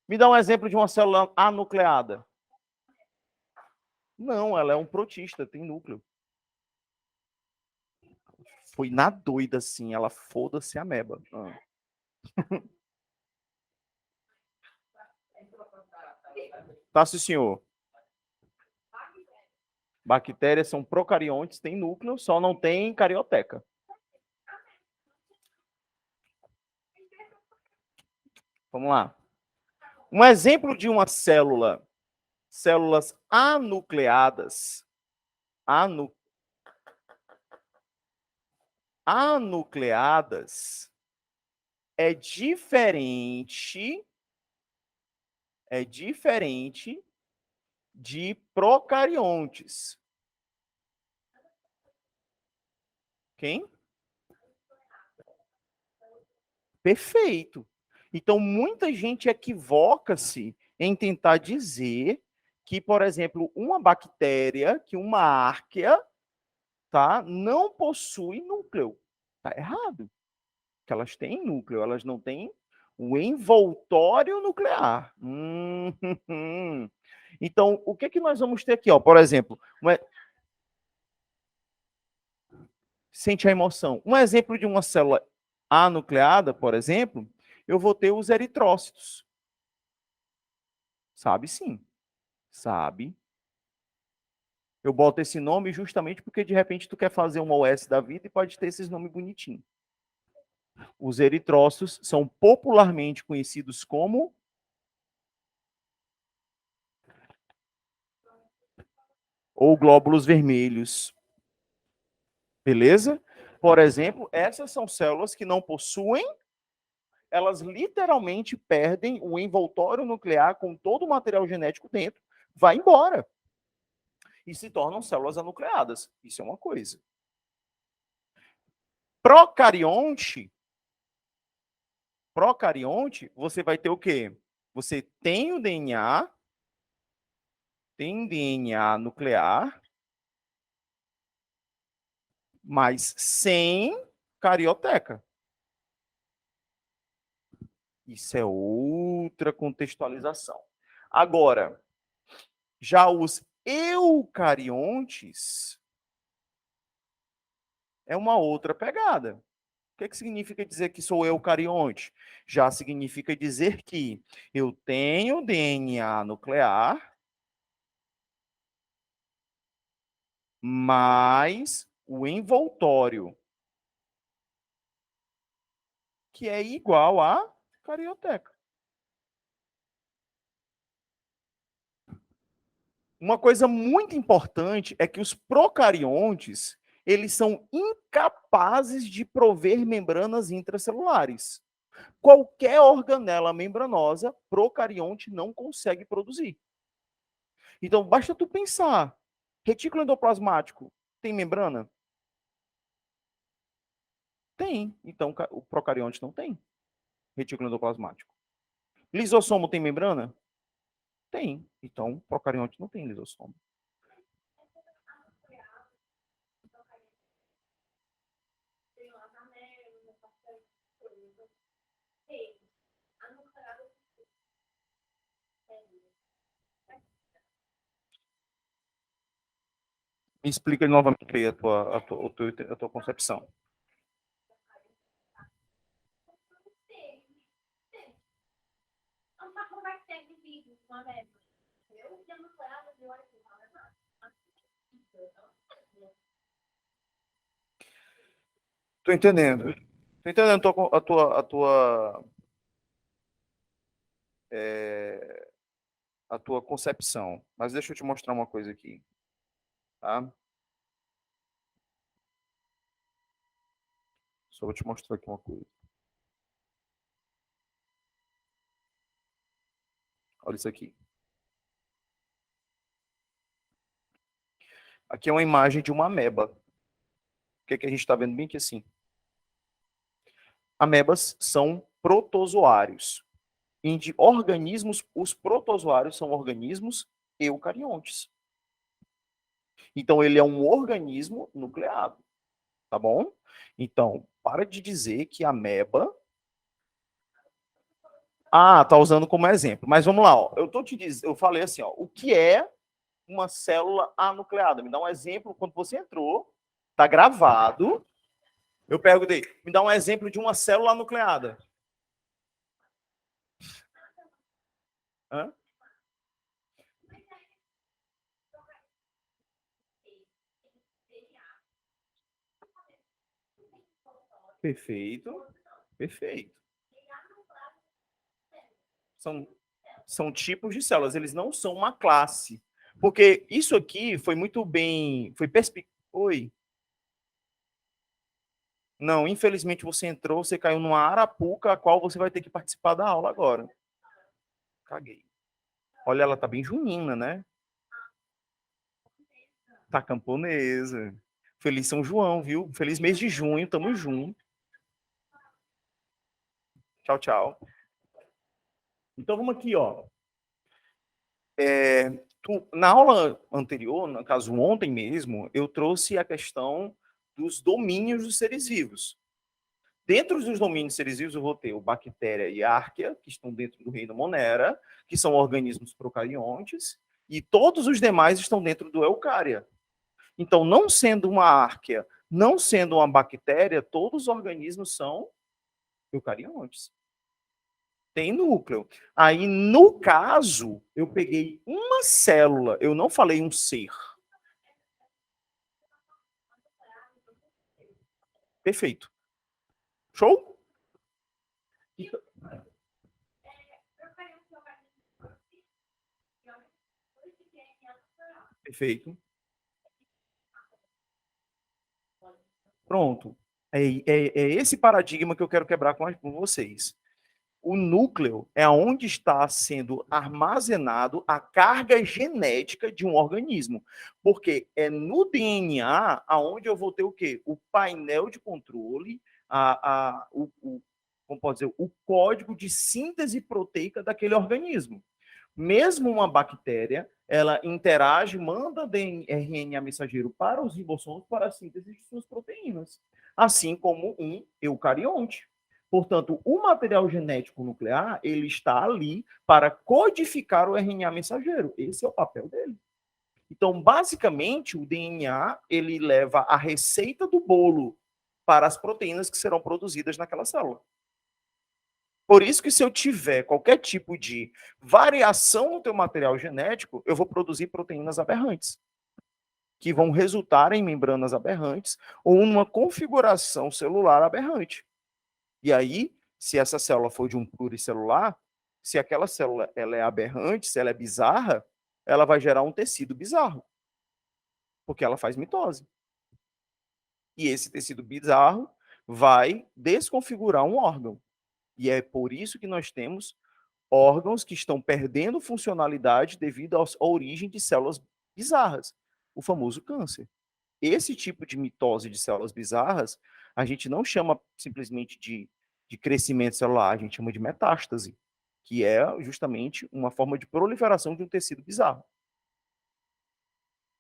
Me dá um exemplo de uma célula anucleada. Não, ela é um protista, tem núcleo. Foi na doida, assim, ela foda-se a ameba. Tá, sim, senhor. Bactérias são procariontes, tem núcleo, só não tem carioteca. Vamos lá. Um exemplo de uma célula, células anucleadas, anucleadas é diferente de procariontes. Quem? Perfeito. Então, muita gente equivoca-se em tentar dizer que, por exemplo, uma bactéria, que uma árquea, tá, não possui núcleo. Tá errado. Que elas têm núcleo, elas não têm o envoltório nuclear. Então, o que nós vamos ter aqui? Ó? Por exemplo, sente a emoção. Um exemplo de uma célula anucleada, por exemplo, eu vou ter os eritrócitos. Sabe sim, sabe. Eu boto esse nome justamente porque de repente tu quer fazer uma OS da vida e pode ter esses nomes bonitinhos. Os eritrócitos são popularmente conhecidos como ou glóbulos vermelhos. Beleza? Por exemplo, essas são células que não possuem, elas literalmente perdem o envoltório nuclear com todo o material genético dentro, vai embora. E se tornam células anucleadas. Isso é uma coisa. Procarionte, você vai ter o quê? Você tem o DNA, tem DNA nuclear, mas sem carioteca. Isso é outra contextualização. Agora, já os eucariontes é uma outra pegada. O que significa dizer que sou eucarionte? Já significa dizer que eu tenho DNA nuclear, mais o envoltório, que é igual a carioteca. Uma coisa muito importante é que os procariontes, eles são incapazes de prover membranas intracelulares. Qualquer organela membranosa, procarionte não consegue produzir. Então, basta tu pensar, retículo endoplasmático tem membrana? Tem. Então, o procarionte não tem retículo endoplasmático. Lisossomo tem membrana? Tem. Então, procarionte não tem lisossomo. Me explica novamente aí a tua concepção. Tô entendendo. Tô entendendo a tua concepção. Mas deixa eu te mostrar uma coisa aqui. Tá? Só vou te mostrar aqui uma coisa. Olha isso aqui. Aqui é uma imagem de uma ameba. O que, é que a gente está vendo bem aqui assim? Amebas são protozoários. E de organismos, os protozoários são organismos eucariontes. Então, ele é um organismo nucleado. Tá bom? Então, para de dizer que a ameba Ah, tá usando como exemplo. Mas vamos lá, ó. Eu tô te dizendo, eu falei assim, ó, o que é uma célula anucleada? Me dá um exemplo quando você entrou, tá gravado. Eu perguntei, me dá um exemplo de uma célula nucleada. Hã? Perfeito, perfeito. São, são tipos de células, eles não são uma classe. Porque isso aqui foi muito bem. Foi perspicaz. Oi. Não, infelizmente você entrou, você caiu numa arapuca, a qual você vai ter que participar da aula agora. Caguei. Olha, ela tá bem junina, né? Tá camponesa. Feliz São João, viu? Feliz mês de junho, tamo junto. Tchau, tchau. Então vamos aqui, ó. Na aula anterior, no caso ontem mesmo, eu trouxe a questão dos domínios dos seres vivos. Dentro dos domínios seres vivos, eu vou ter o bactéria e a árquea, que estão dentro do reino Monera, que são organismos procariontes, e todos os demais estão dentro do eucária. Então, não sendo uma árquea, não sendo uma bactéria, todos os organismos são eucariontes. Tem núcleo. Aí, no caso, eu peguei uma célula, eu não falei um ser. Perfeito. Show? Perfeito. Pronto. É esse paradigma que eu quero quebrar com vocês. O núcleo é onde está sendo armazenado a carga genética de um organismo. Porque é no DNA aonde eu vou ter o quê? O painel de controle, como pode dizer, o código de síntese proteica daquele organismo. Mesmo uma bactéria, ela interage, manda RNA mensageiro para os ribossomos para a síntese de suas proteínas, assim como um eucarionte. Portanto, o material genético nuclear, ele está ali para codificar o RNA mensageiro. Esse é o papel dele. Então, basicamente, o DNA, ele leva a receita do bolo para as proteínas que serão produzidas naquela célula. Por isso que se eu tiver qualquer tipo de variação no teu material genético, eu vou produzir proteínas aberrantes, que vão resultar em membranas aberrantes ou numa configuração celular aberrante. E aí, se essa célula for de um pluricelular, se aquela célula ela é aberrante, se ela é bizarra, ela vai gerar um tecido bizarro, porque ela faz mitose. E esse tecido bizarro vai desconfigurar um órgão. E é por isso que nós temos órgãos que estão perdendo funcionalidade devido à origem de células bizarras, o famoso câncer. Esse tipo de mitose de células bizarras, a gente não chama simplesmente de crescimento celular, a gente chama de metástase, que é justamente uma forma de proliferação de um tecido bizarro.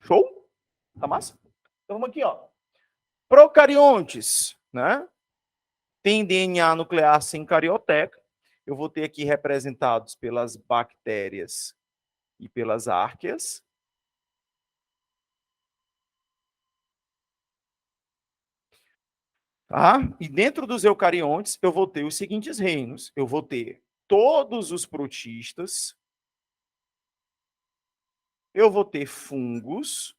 Show? Tá massa? Então vamos aqui, ó. Procariontes, né? Tem DNA nuclear sem carioteca. Eu vou ter aqui representados pelas bactérias e pelas árqueas. Tá? E dentro dos eucariontes, eu vou ter os seguintes reinos. Eu vou ter todos os protistas, eu vou ter fungos,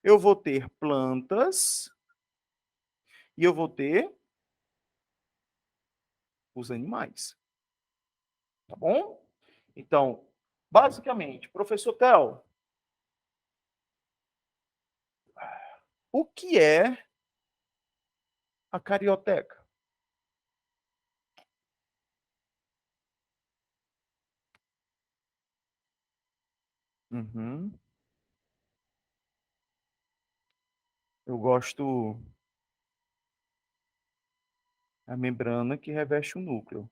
eu vou ter plantas e eu vou ter os animais. Tá bom? Então, basicamente, professor Tel, o que é a carioteca? Uhum. Eu gosto da membrana que reveste o núcleo.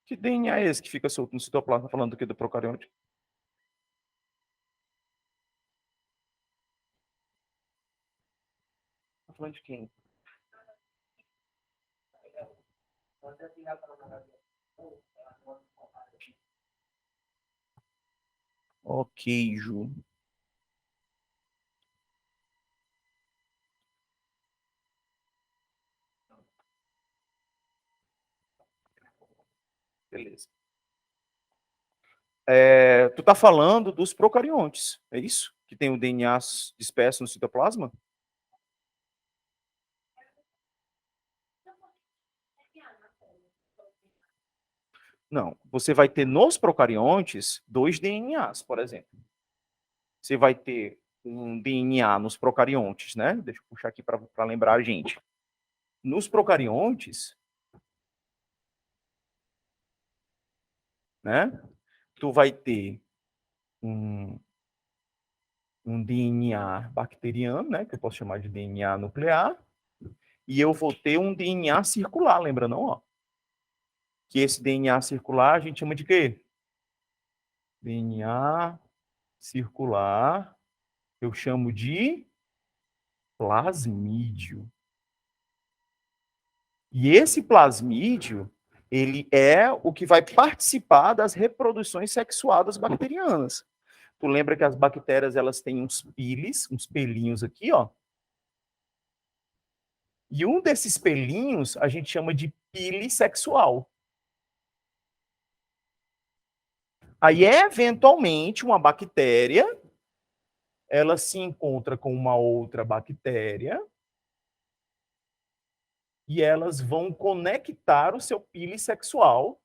Que DNA é esse que fica solto no citoplasma falando aqui do procarionte? falando de quem? Ok, Ju. Beleza. Tu tá falando dos procariontes, é isso? Que tem o DNA disperso no citoplasma? Não. Você vai ter nos procariontes 2 DNAs, por exemplo. Você vai ter um DNA nos procariontes, né? Deixa eu puxar aqui para lembrar a gente. Nos procariontes, né? Tu vai ter um, um DNA bacteriano, né? Que eu posso chamar de DNA nuclear, e eu vou ter um DNA circular, lembra não? Ó? Que esse DNA circular a gente chama de quê? DNA circular, eu chamo de plasmídio. E esse plasmídio, ele é o que vai participar das reproduções sexuadas bacterianas. Tu lembra que as bactérias, elas têm uns piles, uns pelinhos aqui, ó. E um desses pelinhos a gente chama de pile sexual. Aí, eventualmente, uma bactéria, ela se encontra com uma outra bactéria e elas vão conectar o seu pile sexual,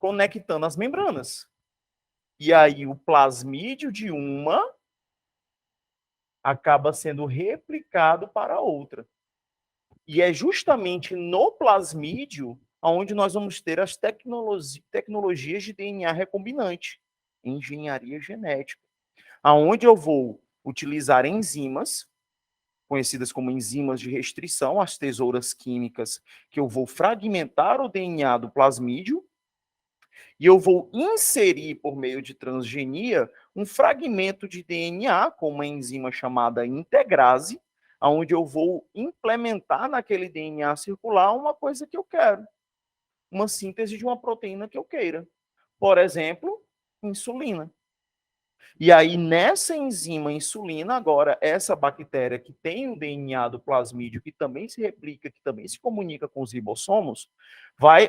conectando as membranas. E aí o plasmídio de uma acaba sendo replicado para a outra. E é justamente no plasmídio onde nós vamos ter as tecnologias de DNA recombinante, engenharia genética, aonde eu vou utilizar enzimas, conhecidas como enzimas de restrição, as tesouras químicas, que eu vou fragmentar o DNA do plasmídio e eu vou inserir por meio de transgenia um fragmento de DNA com uma enzima chamada integrase, onde eu vou implementar naquele DNA circular uma coisa que eu quero, uma síntese de uma proteína que eu queira. Por exemplo, insulina. E aí, nessa enzima insulina, agora, essa bactéria que tem o DNA do plasmídio, que também se replica, que também se comunica com os ribossomos,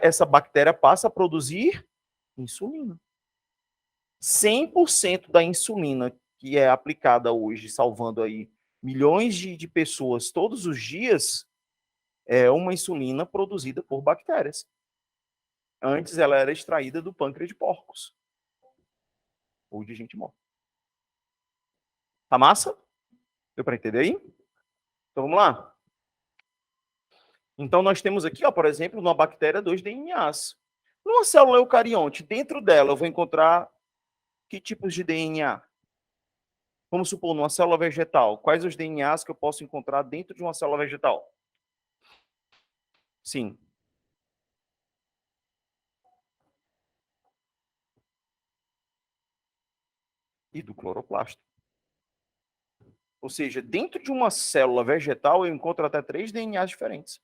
essa bactéria passa a produzir insulina. 100% da insulina que é aplicada hoje, salvando aí milhões de pessoas todos os dias, é uma insulina produzida por bactérias. Antes ela era extraída do pâncreas de porcos ou de gente morta. Tá massa? Deu para entender aí? Então vamos lá. Então nós temos aqui, ó, por exemplo, numa bactéria, 2 DNAs. Numa célula eucarionte, dentro dela eu vou encontrar que tipos de DNA? Vamos supor, numa célula vegetal, quais os DNAs que eu posso encontrar dentro de uma célula vegetal? Sim. E do cloroplasto. Ou seja, dentro de uma célula vegetal eu encontro até 3 DNAs diferentes.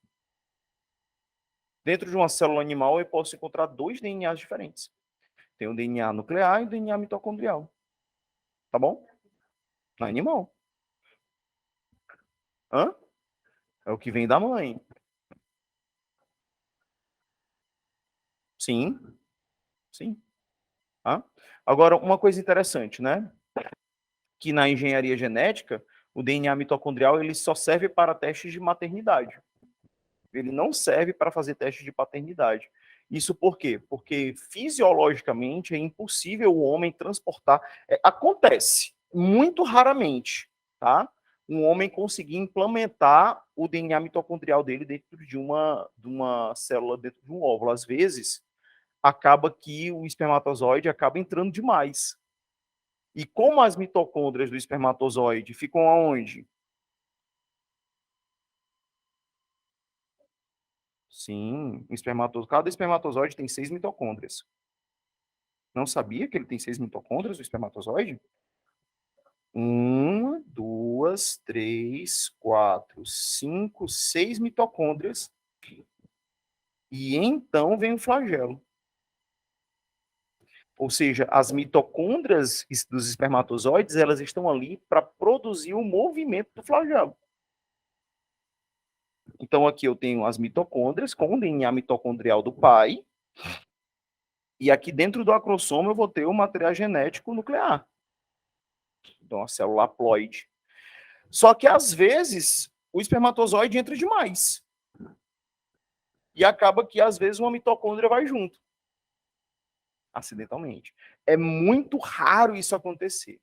Dentro de uma célula animal eu posso encontrar 2 DNAs diferentes. Tem o DNA nuclear e o DNA mitocondrial. Tá bom? No animal. Hã? É o que vem da mãe. Sim, sim. Tá? Agora, uma coisa interessante, né? Que na engenharia genética, o DNA mitocondrial ele só serve para testes de maternidade. Ele não serve para fazer testes de paternidade. Isso por quê? Porque fisiologicamente é impossível o homem transportar. Acontece, muito raramente, tá? Um homem conseguir implementar o DNA mitocondrial dele dentro de uma célula, dentro de um óvulo. Às vezes, acaba que o espermatozoide acaba entrando demais. E como as mitocôndrias do espermatozoide ficam aonde? Sim, cada espermatozoide tem 6 mitocôndrias. Não sabia que ele tem 6 mitocôndrias, o espermatozoide? Uma, duas, três, quatro, cinco, seis mitocôndrias. E então vem o flagelo. Ou seja, as mitocôndrias dos espermatozoides, elas estão ali para produzir o movimento do flagelo. Então aqui eu tenho as mitocôndrias com o DNA mitocondrial do pai, e aqui dentro do acrossomo eu vou ter o material genético nuclear. Então a célula haploide. Só que às vezes o espermatozoide entra demais. E acaba que às vezes uma mitocôndria vai junto, acidentalmente. É muito raro isso acontecer.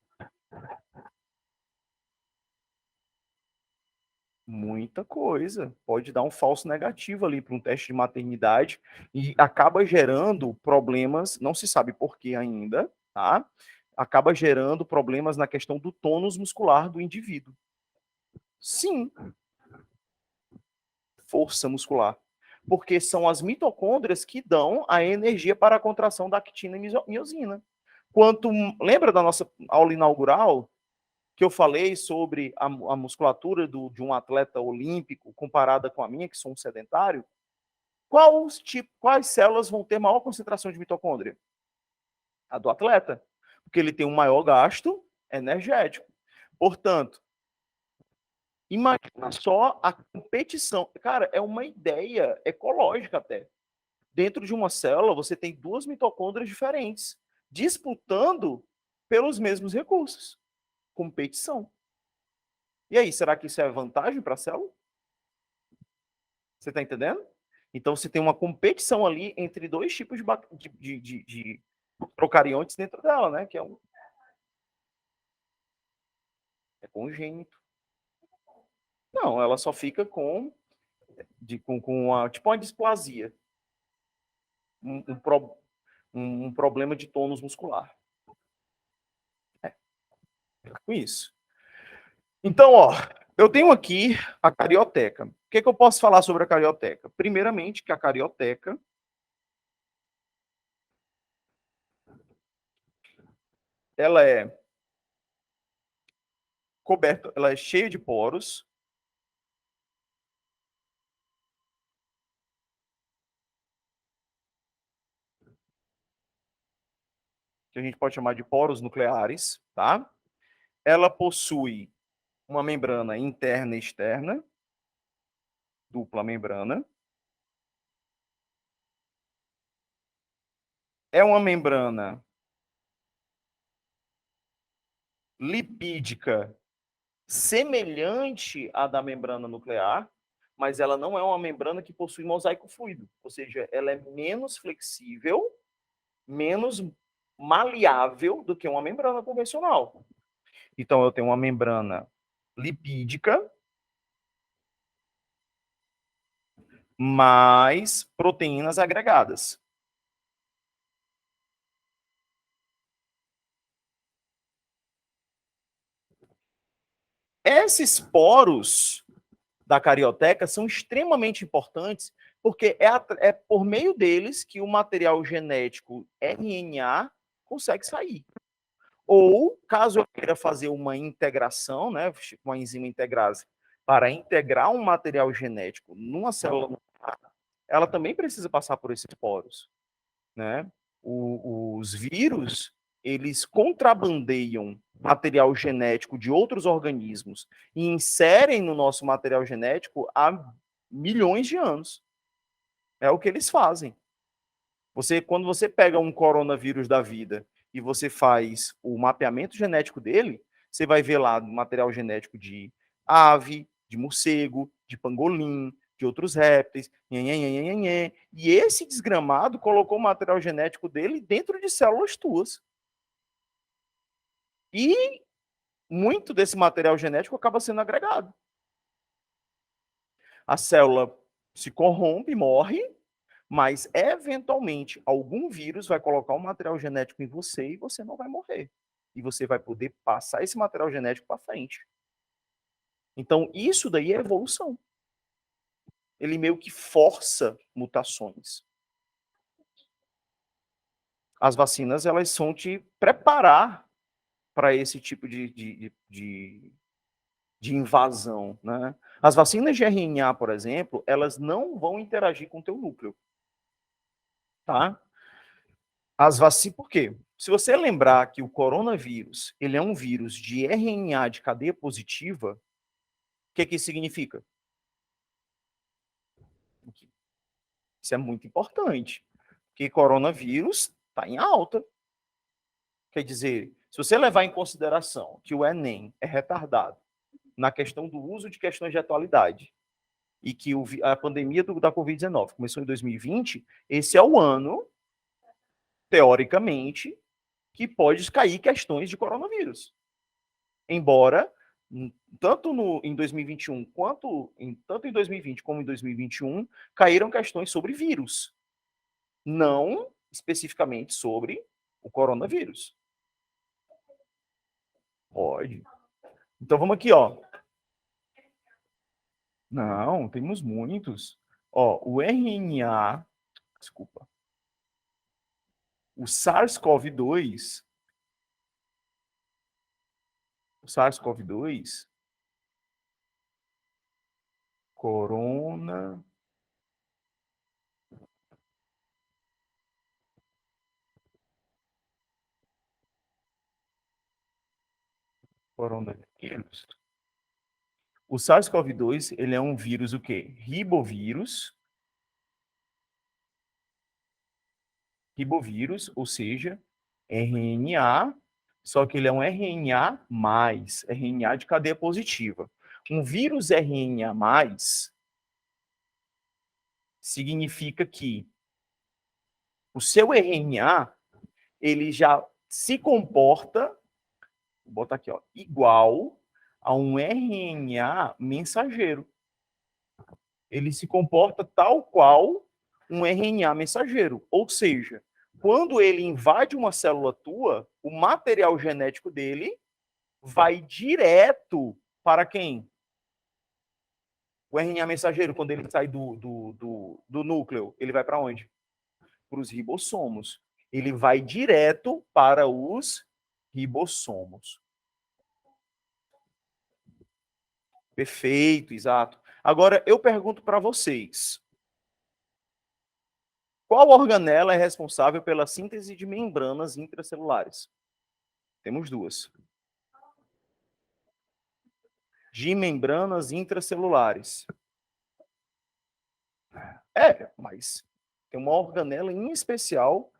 Muita coisa. Pode dar um falso negativo ali para um teste de maternidade e acaba gerando problemas, não se sabe por que ainda, tá? Acaba gerando problemas na questão do tônus muscular do indivíduo. Sim, força muscular. Porque são as mitocôndrias que dão a energia para a contração da actina e miosina. Lembra da nossa aula inaugural que eu falei sobre a musculatura de um atleta olímpico comparada com a minha, que sou um sedentário? Quais células vão ter maior concentração de mitocôndria? A do atleta, porque ele tem um maior gasto energético. Portanto, imagina só a competição. Cara, é uma ideia ecológica até. Dentro de uma célula, você tem duas mitocôndrias diferentes, disputando pelos mesmos recursos. Competição. E aí, será que isso é vantagem para a célula? Você está entendendo? Então, você tem uma competição ali entre dois tipos de procariontes dentro dela, né? Que é congênito. Não, ela só fica com tipo uma displasia, um, um, pro, um problema de tônus muscular. É, com isso. Então, ó, eu tenho aqui a carioteca. O que, que eu posso falar sobre a carioteca? Primeiramente, que a carioteca ela é coberta, ela é cheia de poros. Que a gente pode chamar de poros nucleares, tá? Ela possui uma membrana interna e externa, dupla membrana. É uma membrana lipídica semelhante à da membrana nuclear, mas ela não é uma membrana que possui mosaico fluido, ou seja, ela é menos flexível, menos maleável do que uma membrana convencional. Então, eu tenho uma membrana lipídica, mais proteínas agregadas. Esses poros da carioteca são extremamente importantes, porque é por meio deles que o material genético RNA consegue sair. Ou, caso eu queira fazer uma integração, né, uma enzima integrase, para integrar um material genético numa célula, ela também precisa passar por esses poros, né? Os vírus, eles contrabandeiam material genético de outros organismos e inserem no nosso material genético há milhões de anos. É o que eles fazem. Quando você pega um coronavírus da vida e você faz o mapeamento genético dele, você vai ver lá material genético de ave, de morcego, de pangolim, de outros répteis, nhenhenhenhenhen, e esse desgramado colocou o material genético dele dentro de células tuas. E muito desse material genético acaba sendo agregado. A célula se corrompe, morre, mas eventualmente algum vírus vai colocar um material genético em você e você não vai morrer. E você vai poder passar esse material genético para frente. Então, isso daí é evolução. Ele meio que força mutações. As vacinas, elas são te preparar para esse tipo de invasão, né? As vacinas de RNA, por exemplo, elas não vão interagir com o teu núcleo, tá? As vacinas, por quê? Se você lembrar que o coronavírus, ele é um vírus de RNA de cadeia positiva, o que isso significa? Isso é muito importante, porque coronavírus está em alta. Quer dizer, se você levar em consideração que o Enem é retardado na questão do uso de questões de atualidade e que a pandemia da Covid-19 começou em 2020, esse é o ano, teoricamente, que pode cair questões de coronavírus. Embora, tanto em 2021, tanto em 2020 como em 2021, caíram questões sobre vírus, não especificamente sobre o coronavírus. Pode. Então vamos aqui, ó. Não, temos muitos. Ó, o RNA, desculpa, o SARS-CoV-2, o SARS-CoV-2, corona, coronavírus. O SARS-CoV-2, ele é um vírus o quê? Ribovírus, ou seja, RNA, só que ele é um RNA mais, RNA de cadeia positiva. Um vírus RNA mais significa que o seu RNA, ele já se comporta, vou botar aqui, ó, igual a um RNA mensageiro. Ele se comporta tal qual um RNA mensageiro. Ou seja, quando ele invade uma célula tua, o material genético dele vai direto para quem? O RNA mensageiro, quando ele sai do núcleo, ele vai para onde? Para os ribossomos. Ele vai direto para os ribossomos. Perfeito, exato. Agora, eu pergunto para vocês. Qual organela é responsável pela síntese de membranas intracelulares? Temos duas. De membranas intracelulares. Mas tem uma organela em especial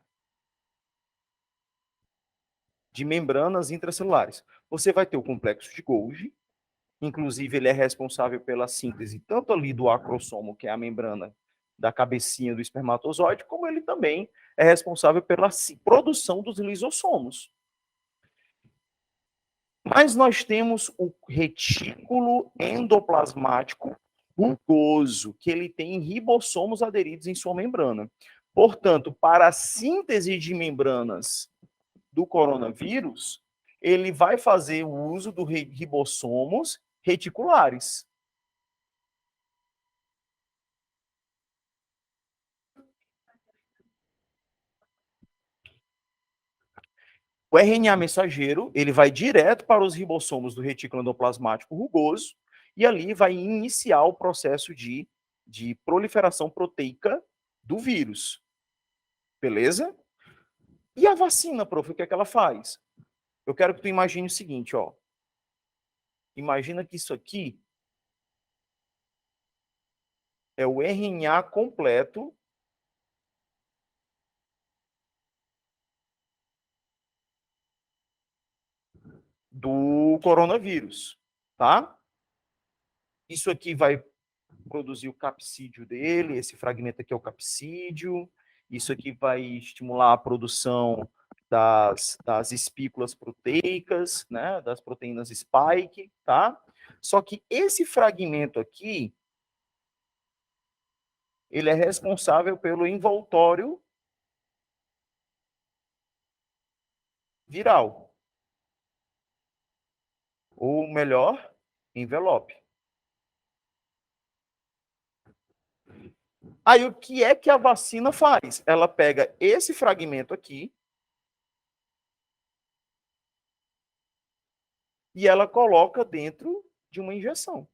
de membranas intracelulares. Você vai ter o complexo de Golgi, inclusive ele é responsável pela síntese tanto ali do acrossomo, que é a membrana da cabecinha do espermatozoide, como ele também é responsável pela produção dos lisossomos. Mas nós temos o retículo endoplasmático rugoso, que ele tem ribossomos aderidos em sua membrana. Portanto, para a síntese de membranas do coronavírus, ele vai fazer o uso do ribossomos reticulares. O RNA mensageiro, ele vai direto para os ribossomos do retículo endoplasmático rugoso e ali vai iniciar o processo de proliferação proteica do vírus. Beleza? E a vacina, prof, o que é que ela faz? Eu quero que tu imagine o seguinte, ó. Imagina que isso aqui é o RNA completo do coronavírus, tá? Isso aqui vai produzir o capsídeo dele, esse fragmento aqui é o capsídeo, isso aqui vai estimular a produção das espículas proteicas, né, das proteínas spike, tá? Só que esse fragmento aqui, ele é responsável pelo envoltório viral, ou melhor, envelope. Aí o que é que a vacina faz? Ela pega esse fragmento aqui e ela coloca dentro de uma injeção.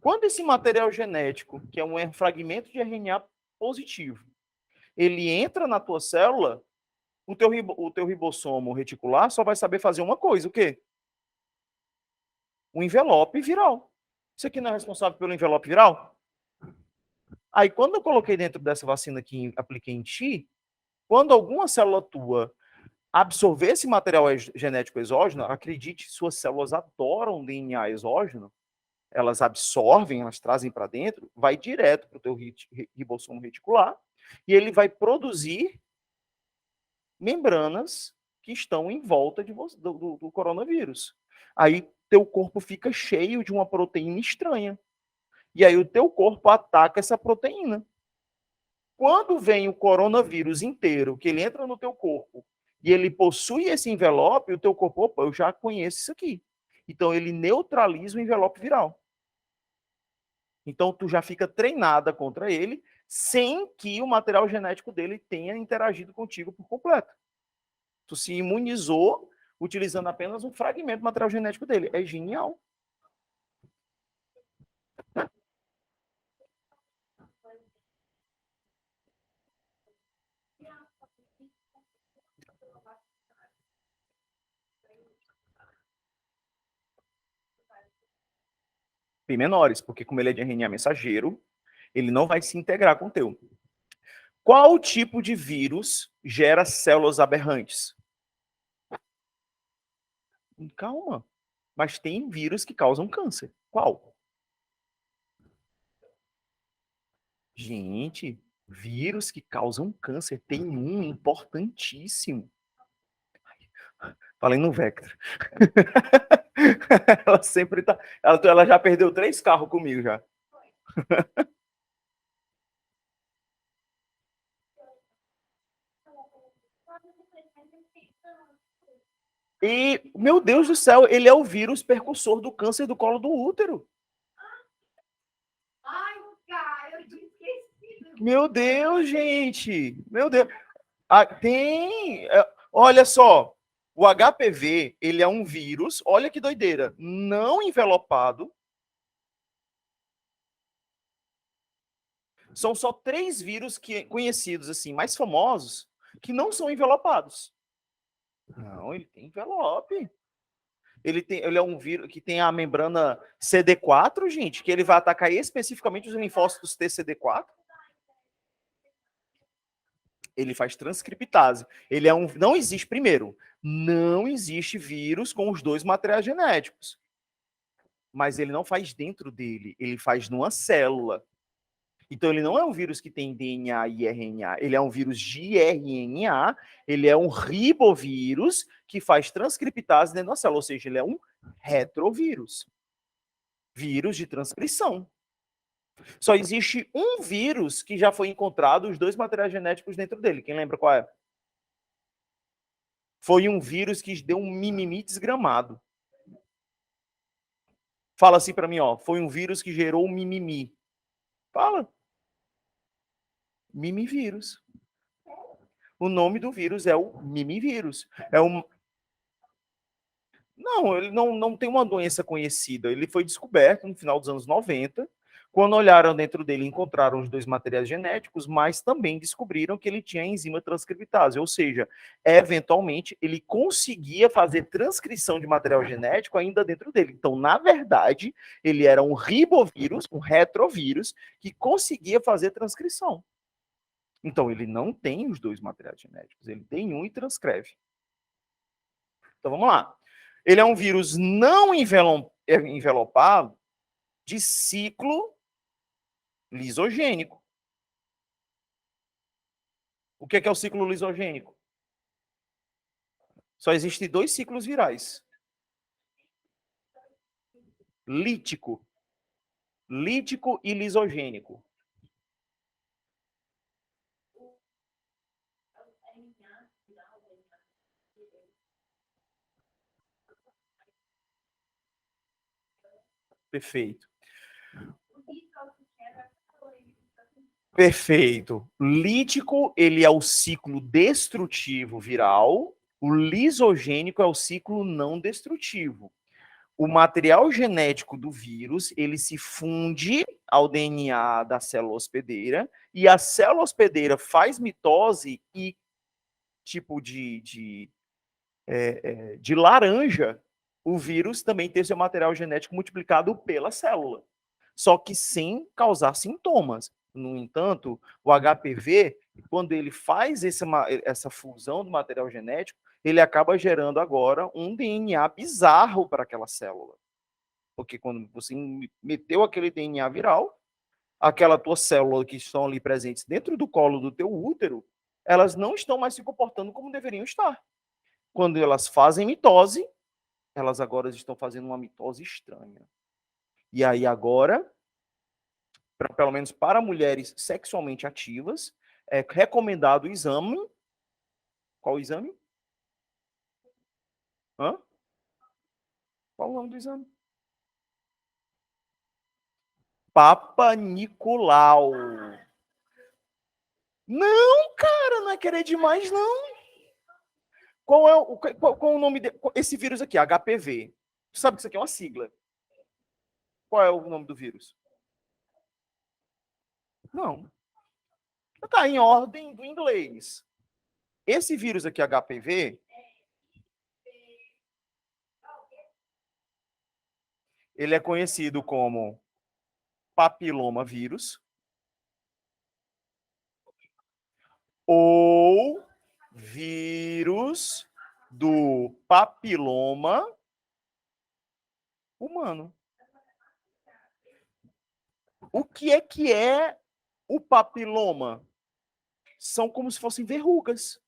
Quando esse material genético, que é um fragmento de RNA positivo, ele entra na tua célula, o teu ribossomo reticular só vai saber fazer uma coisa, o quê? O envelope viral. Isso aqui não é responsável pelo envelope viral? Aí, quando eu coloquei dentro dessa vacina que apliquei em ti, quando alguma célula tua absorver esse material genético exógeno, acredite, suas células adoram DNA exógeno, elas absorvem, elas trazem para dentro, vai direto para o teu ribossomo reticular, e ele vai produzir membranas que estão em volta do coronavírus. Aí teu corpo fica cheio de uma proteína estranha. E aí o teu corpo ataca essa proteína. Quando vem o coronavírus inteiro, que ele entra no teu corpo, e ele possui esse envelope, o teu corpo, opa, eu já conheço isso aqui. Então ele neutraliza o envelope viral. Então tu já fica treinada contra ele, sem que o material genético dele tenha interagido contigo por completo. Tu se imunizou utilizando apenas um fragmento do material genético dele. É genial. Bem menores, porque como ele é de RNA mensageiro, ele não vai se integrar com o teu. Qual tipo de vírus gera células aberrantes? Calma. Mas tem vírus que causam câncer. Qual? Gente, vírus que causam câncer. Tem um importantíssimo. Falei no Vector. Ela sempre tá. Ela já perdeu 3 carros comigo já. E, meu Deus do céu, ele é o vírus percussor do câncer do colo do útero. Ai, cara, eu tinha esquecido. Meu Deus, gente. Meu Deus. Ah, tem. Olha só. O HPV, ele é um vírus, olha que doideira, não envelopado. São só 3 vírus conhecidos, assim, mais famosos, que não são envelopados. Não, ele tem envelope. Ele é um vírus que tem a membrana CD4, gente, que ele vai atacar especificamente os linfócitos TCD4. Ele faz transcriptase. Ele é um. Não existe, primeiro, não existe vírus com os dois materiais genéticos. Mas ele não faz dentro dele, ele faz numa célula. Então, ele não é um vírus que tem DNA e RNA, ele é um vírus de RNA, ele é um ribovírus que faz transcriptase dentro da célula, ou seja, ele é um retrovírus. Vírus de transcrição. Só existe um vírus que já foi encontrado, os dois materiais genéticos dentro dele. Quem lembra qual é? Foi um vírus que deu um mimimi desgramado. Fala assim para mim, ó. Foi um vírus que gerou um mimimi. Fala. Mimivírus. O nome do vírus é o mimivírus. É um. Não, ele não tem uma doença conhecida. Ele foi descoberto no final dos anos 90. Quando olharam dentro dele, encontraram os dois materiais genéticos, mas também descobriram que ele tinha a enzima transcriptase, ou seja, eventualmente ele conseguia fazer transcrição de material genético ainda dentro dele. Então, na verdade, ele era um ribovírus, um retrovírus, que conseguia fazer transcrição. Então, ele não tem os dois materiais genéticos, ele tem um e transcreve. Então, vamos lá. Ele é um vírus não envelopado de ciclo lisogênico. O que é o ciclo lisogênico? Só existem 2 ciclos virais. Lítico. Lítico e lisogênico. Perfeito. Perfeito. Lítico, ele é o ciclo destrutivo viral, O lisogênico é o ciclo não destrutivo. O material genético do vírus, ele se funde ao DNA da célula hospedeira, e a célula hospedeira faz mitose e, tipo de laranja, o vírus também tem seu material genético multiplicado pela célula, só que sem causar sintomas. No entanto, o HPV, quando ele faz essa fusão do material genético, ele acaba gerando agora um DNA bizarro para aquela célula. Porque quando você meteu aquele DNA viral, aquela tua célula que estão ali presentes dentro do colo do teu útero, elas não estão mais se comportando como deveriam estar. Quando elas fazem mitose, elas agora estão fazendo uma mitose estranha. E aí agora, pelo menos para mulheres sexualmente ativas, é recomendado o exame. Qual o exame? Hã? Qual o nome do exame? Papa Nicolau. Não, cara, não é querer demais, não. Qual é o nome esse vírus aqui? HPV. Tu sabe que isso aqui é uma sigla. Qual é o nome do vírus? Não. Tá em ordem do inglês. Esse vírus aqui, HPV, ele é conhecido como papiloma vírus ou vírus do papiloma humano. O que é o papiloma? São como se fossem verrugas.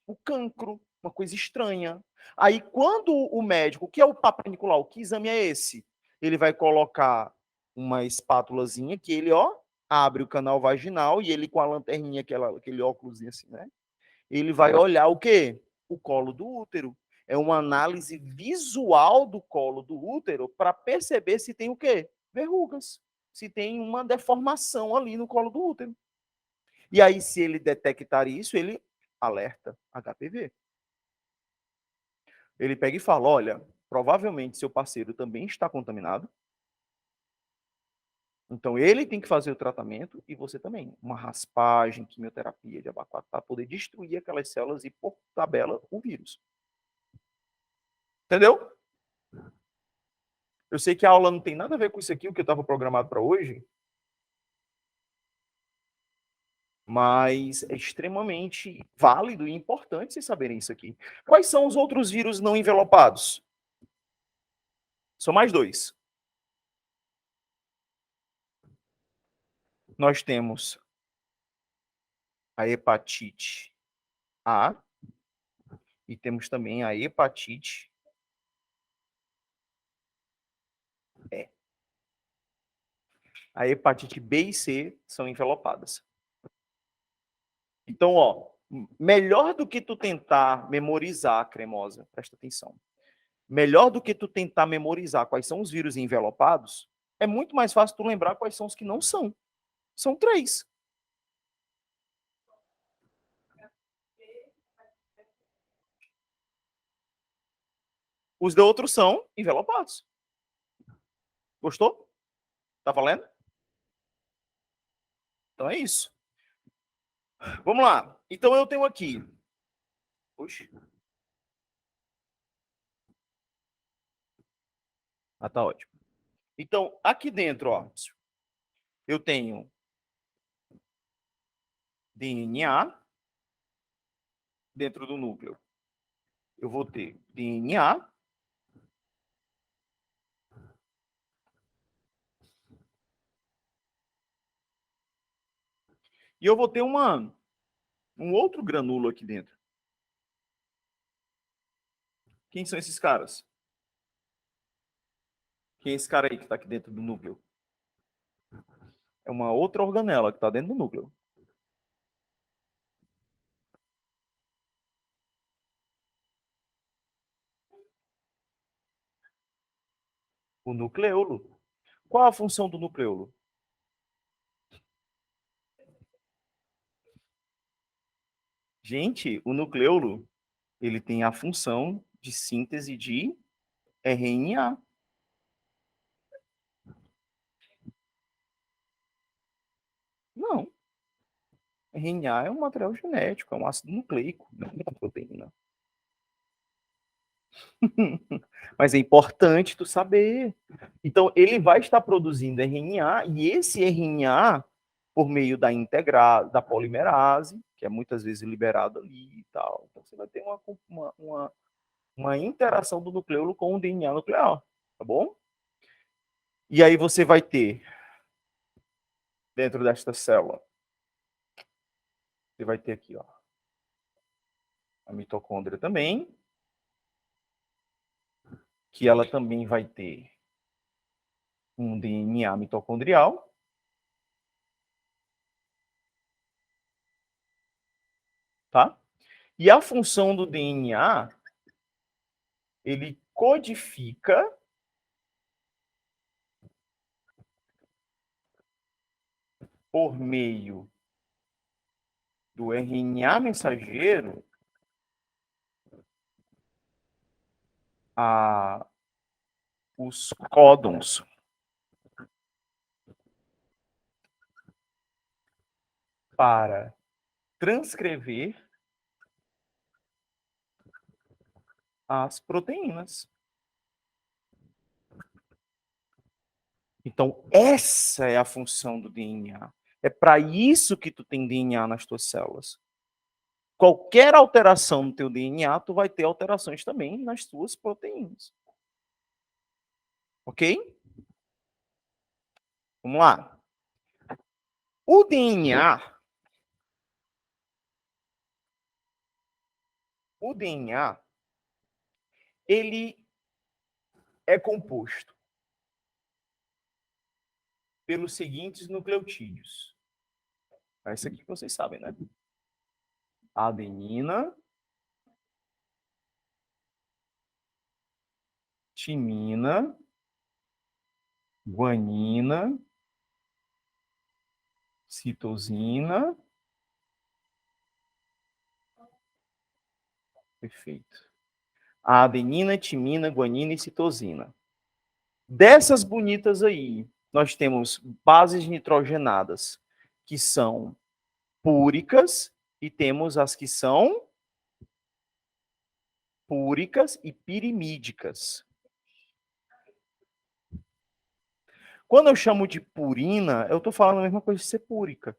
O cancro, uma coisa estranha. Aí, quando o médico, o que é o Papa Nicolau? Que exame é esse? Ele vai colocar uma espátulazinha que ele, ó, abre o canal vaginal e ele com a lanterninha, aquele óculos assim, né? Ele vai olhar o quê? O colo do útero. É uma análise visual do colo do útero para perceber se tem o quê? Verrugas. Se tem uma deformação ali no colo do útero. E aí, se ele detectar isso, ele alerta HPV. Ele pega e fala: olha, provavelmente seu parceiro também está contaminado. Então, ele tem que fazer o tratamento e você também. Uma raspagem, quimioterapia de abacate para poder destruir aquelas células e, por tabela, o vírus. Entendeu? Eu sei que a aula não tem nada a ver com isso aqui, o que eu estava programado para hoje, mas é extremamente válido e importante vocês saberem isso aqui. Quais são os outros vírus não envelopados? São mais dois. Nós temos a hepatite A e temos também a hepatite E. A hepatite B e C são envelopadas. Então, ó, melhor do que tu tentar memorizar, cremosa, presta atenção. Melhor do que tu tentar memorizar quais são os vírus envelopados, é muito mais fácil tu lembrar quais são os que não são. São três. Os de outros são envelopados. Gostou? Tá valendo? Então é isso. Vamos lá. Então eu tenho aqui. Oxi. Ah, tá ótimo. Então, aqui dentro, ó, eu tenho DNA dentro do núcleo. Eu vou ter DNA. E eu vou ter um outro granulo aqui dentro. Quem são esses caras? Quem é esse cara aí que está aqui dentro do núcleo? É uma outra organela que está dentro do núcleo. O nucleolo. Qual a função do nucleolo? Gente, o nucleolo, ele tem a função de síntese de RNA. Não. RNA é um material genético, é um ácido nucleico, não é uma proteína. Mas é importante tu saber. Então, ele vai estar produzindo RNA, e esse RNA, por meio da polimerase, que é muitas vezes liberado ali e tal. Então, você vai ter uma interação do nucleolo com o DNA nuclear, tá bom? E aí você vai ter, dentro desta célula, você vai ter aqui, ó, a mitocôndria também, que ela também vai ter um DNA mitocondrial, tá? E a função do DNA, ele codifica por meio do RNA mensageiro os códons para transcrever as proteínas. Então, essa é a função do DNA. É para isso que tu tem DNA nas tuas células. Qualquer alteração no teu DNA, tu vai ter alterações também nas tuas proteínas. Ok? Vamos lá. O DNA, ele é composto pelos seguintes nucleotídeos. É isso aqui que vocês sabem, né? Adenina, timina, guanina, citosina. Perfeito. Adenina, timina, guanina e citosina. Dessas bonitas aí, nós temos bases nitrogenadas, que são púricas, e temos as que são púricas e pirimídicas. Quando eu chamo de purina, eu estou falando a mesma coisa de ser púrica.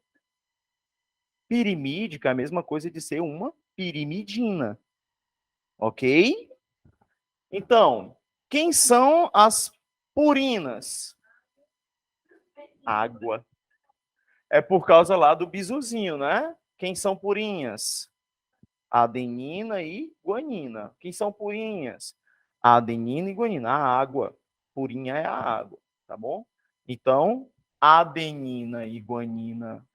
Pirimídica é a mesma coisa de ser uma pirimidina. Ok? Então, quem são as purinas? Água. É por causa lá do bizuzinho, né? Quem são purinhas? Adenina e guanina. Quem são purinhas? Adenina e guanina. A água. Purinha é a água, tá bom? Então, adenina e guanina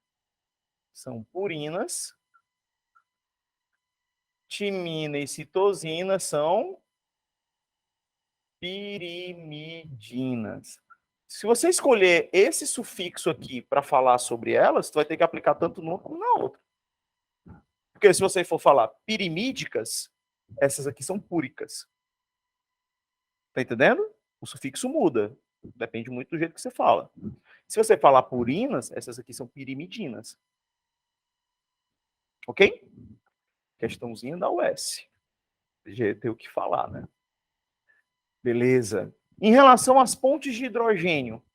são purinas. Timina e citosina são pirimidinas. Se você escolher esse sufixo aqui para falar sobre elas, você vai ter que aplicar tanto numa como na outra. Porque se você for falar pirimídicas, essas aqui são púricas. Tá entendendo? O sufixo muda. Depende muito do jeito que você fala. Se você falar purinas, essas aqui são pirimidinas. Ok? Questãozinha da US. Já tem o que falar, né? Beleza. Em relação às pontes de hidrogênio.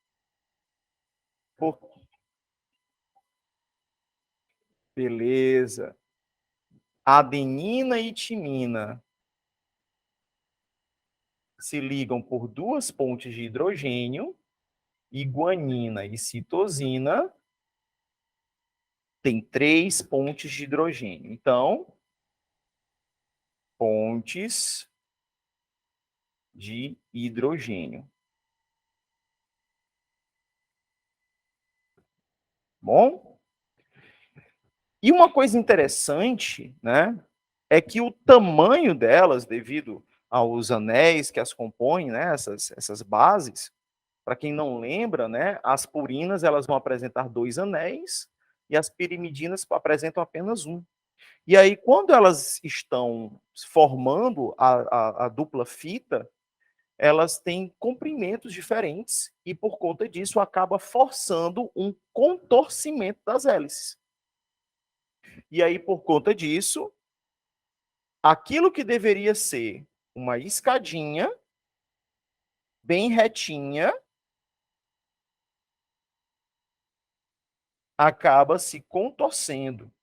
Beleza. Adenina e timina se ligam por duas pontes de hidrogênio, e guanina e citosina tem 3 pontes de hidrogênio. Então, pontes de hidrogênio. Bom? E uma coisa interessante, né, é que o tamanho delas, devido aos anéis que as compõem, né, essas bases, para quem não lembra, né, as purinas elas vão apresentar 2 anéis e as pirimidinas apresentam apenas um. E aí, quando elas estão formando a dupla fita, elas têm comprimentos diferentes e, por conta disso, acaba forçando um contorcimento das hélices. E aí, por conta disso, aquilo que deveria ser uma escadinha bem retinha acaba se contorcendo.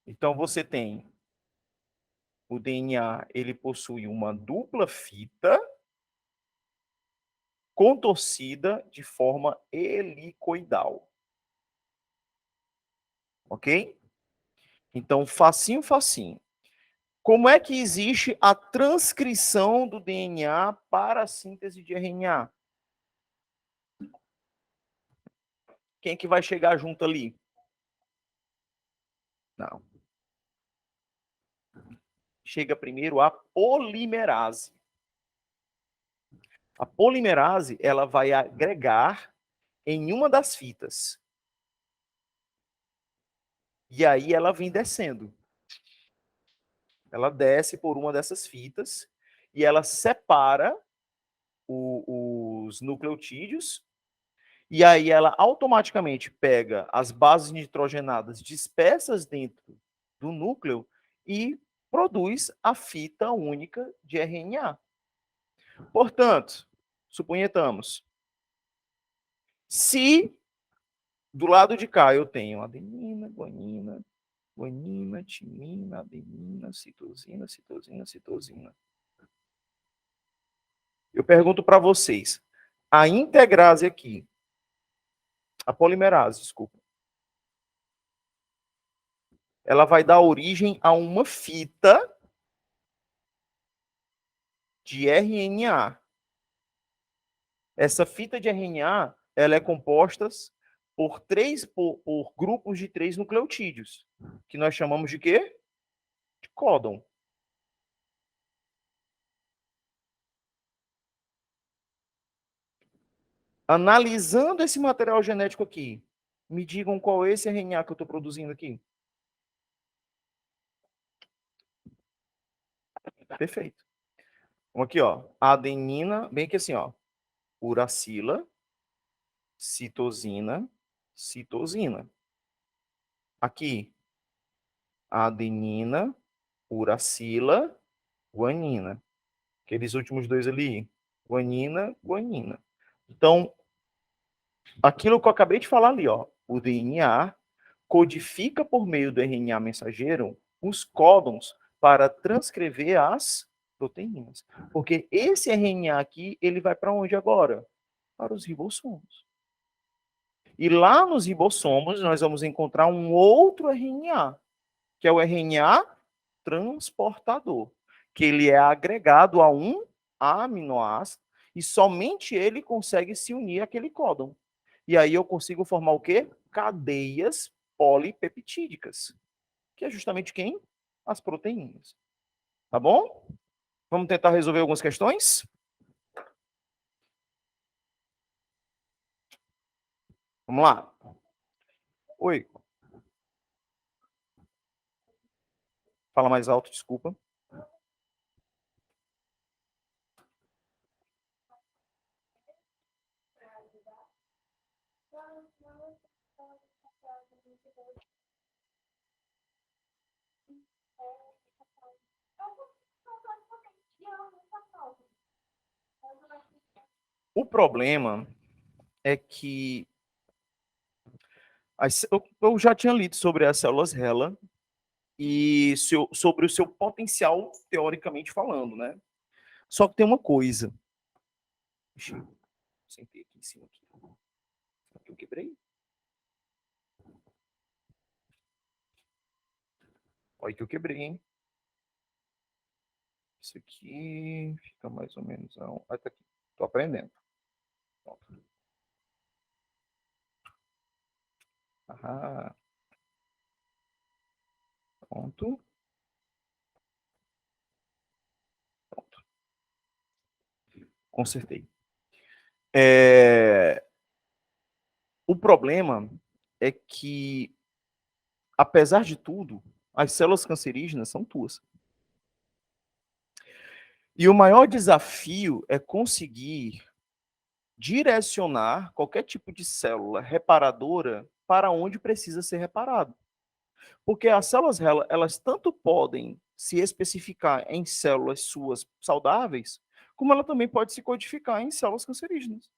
Então você tem o DNA, ele possui uma dupla fita contorcida de forma helicoidal. Ok? Então, facinho, facinho. Como é que existe a transcrição do DNA para a síntese de RNA? Quem é que vai chegar junto ali? Não. Chega primeiro a polimerase. A polimerase, ela vai agregar em uma das fitas. E aí ela vem descendo. Ela desce por uma dessas fitas e ela separa os nucleotídeos. E aí ela automaticamente pega as bases nitrogenadas dispersas dentro do núcleo e produz a fita única de RNA. Portanto, suponhamos, se do lado de cá eu tenho adenina, guanina, guanina, timina, adenina, citosina, citosina, citosina. Eu pergunto para vocês, a integrase aqui, a polimerase, desculpa, ela vai dar origem a uma fita de RNA. Essa fita de RNA, ela é composta por grupos de 3 nucleotídeos, que nós chamamos de quê? De códon. Analisando esse material genético aqui, me digam qual é esse RNA que eu estou produzindo aqui. Perfeito. Então, aqui, ó, adenina, bem que assim, ó, uracila, citosina, citosina. Aqui, adenina, uracila, guanina. Aqueles últimos dois ali, guanina, guanina. Então, aquilo que eu acabei de falar ali, ó, o DNA codifica por meio do RNA mensageiro os códons para transcrever as proteínas. Porque esse RNA aqui, ele vai para onde agora? Para os ribossomos. E lá nos ribossomos, nós vamos encontrar um outro RNA, que é o RNA transportador, que ele é agregado a um aminoácido e somente ele consegue se unir àquele códon. E aí eu consigo formar o quê? Cadeias polipeptídicas, que é justamente quem? As proteínas. Tá bom? Vamos tentar resolver algumas questões? Vamos lá. Oi. Fala mais alto, desculpa. O problema é que eu já tinha lido sobre as células HeLa e sobre o seu potencial, teoricamente falando, né? Só que tem uma coisa. Deixa eu sentei aqui em cima. Aqui eu quebrei. Olha que eu quebrei, hein? Isso aqui fica mais ou menos... Ah, tá aqui. Tô aprendendo. Pronto. Ah, pronto. Pronto. Consertei. O problema é que, apesar de tudo, as células cancerígenas são tuas. E o maior desafio é conseguir direcionar qualquer tipo de célula reparadora para onde precisa ser reparado. Porque as células, elas tanto podem se especificar em células suas saudáveis, como ela também pode se codificar em células cancerígenas.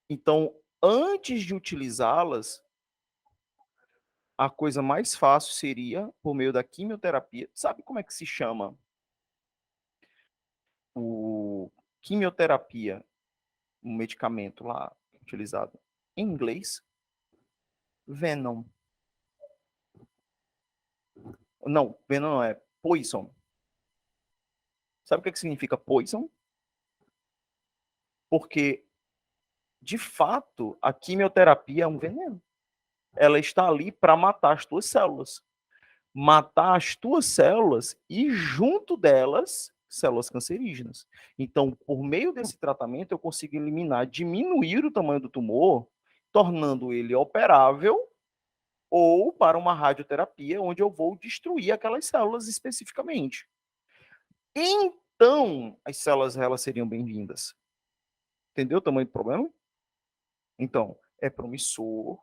Então, antes de utilizá-las, a coisa mais fácil seria por meio da quimioterapia. Sabe como é que se chama o quimioterapia, um medicamento lá utilizado em inglês? Venom. Não, Venom não é poison. Sabe o que significa poison? Porque, de fato, a quimioterapia é um veneno. Ela está ali para matar as tuas células. Matar as tuas células e, junto delas, células cancerígenas. Então, por meio desse tratamento, eu consigo eliminar, diminuir o tamanho do tumor, tornando ele operável, ou para uma radioterapia, onde eu vou destruir aquelas células especificamente. Então, as células elas seriam bem-vindas. Entendeu o tamanho do problema? Então, é promissor,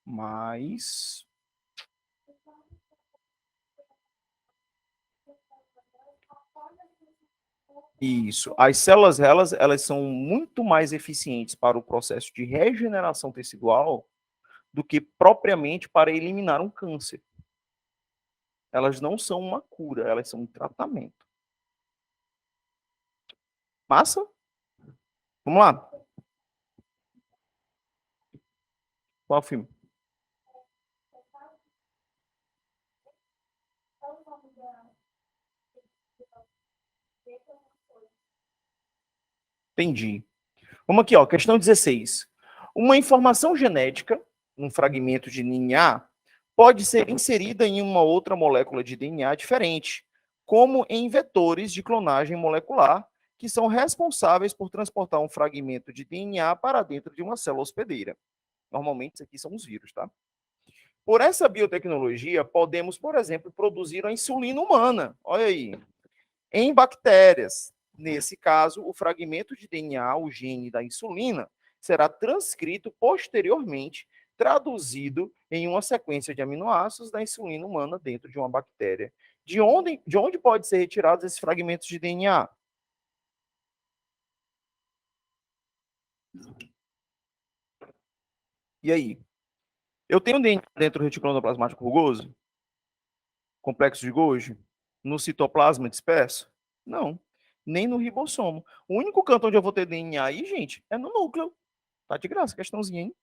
mas isso. As células elas são muito mais eficientes para o processo de regeneração tecidual do que propriamente para eliminar um câncer. Elas não são uma cura, elas são um tratamento. Massa? Vamos lá. Qual filme? Entendi. Vamos aqui, ó, questão 16. Uma informação genética, um fragmento de DNA, pode ser inserida em uma outra molécula de DNA diferente, como em vetores de clonagem molecular, que são responsáveis por transportar um fragmento de DNA para dentro de uma célula hospedeira. Normalmente, isso aqui são os vírus, tá? Por essa biotecnologia, podemos, por exemplo, produzir a insulina humana. Olha aí, em bactérias. Nesse caso, o fragmento de DNA, o gene da insulina, será transcrito posteriormente, traduzido em uma sequência de aminoácidos da insulina humana dentro de uma bactéria. De onde pode ser retirados esses fragmentos de DNA? E aí? Eu tenho DNA dentro do reticulado plasmático rugoso? Complexo de Golgi? No citoplasma disperso? Não. Nem no ribossomo. O único canto onde eu vou ter DNA aí, gente, é no núcleo. Tá de graça, questãozinha, hein?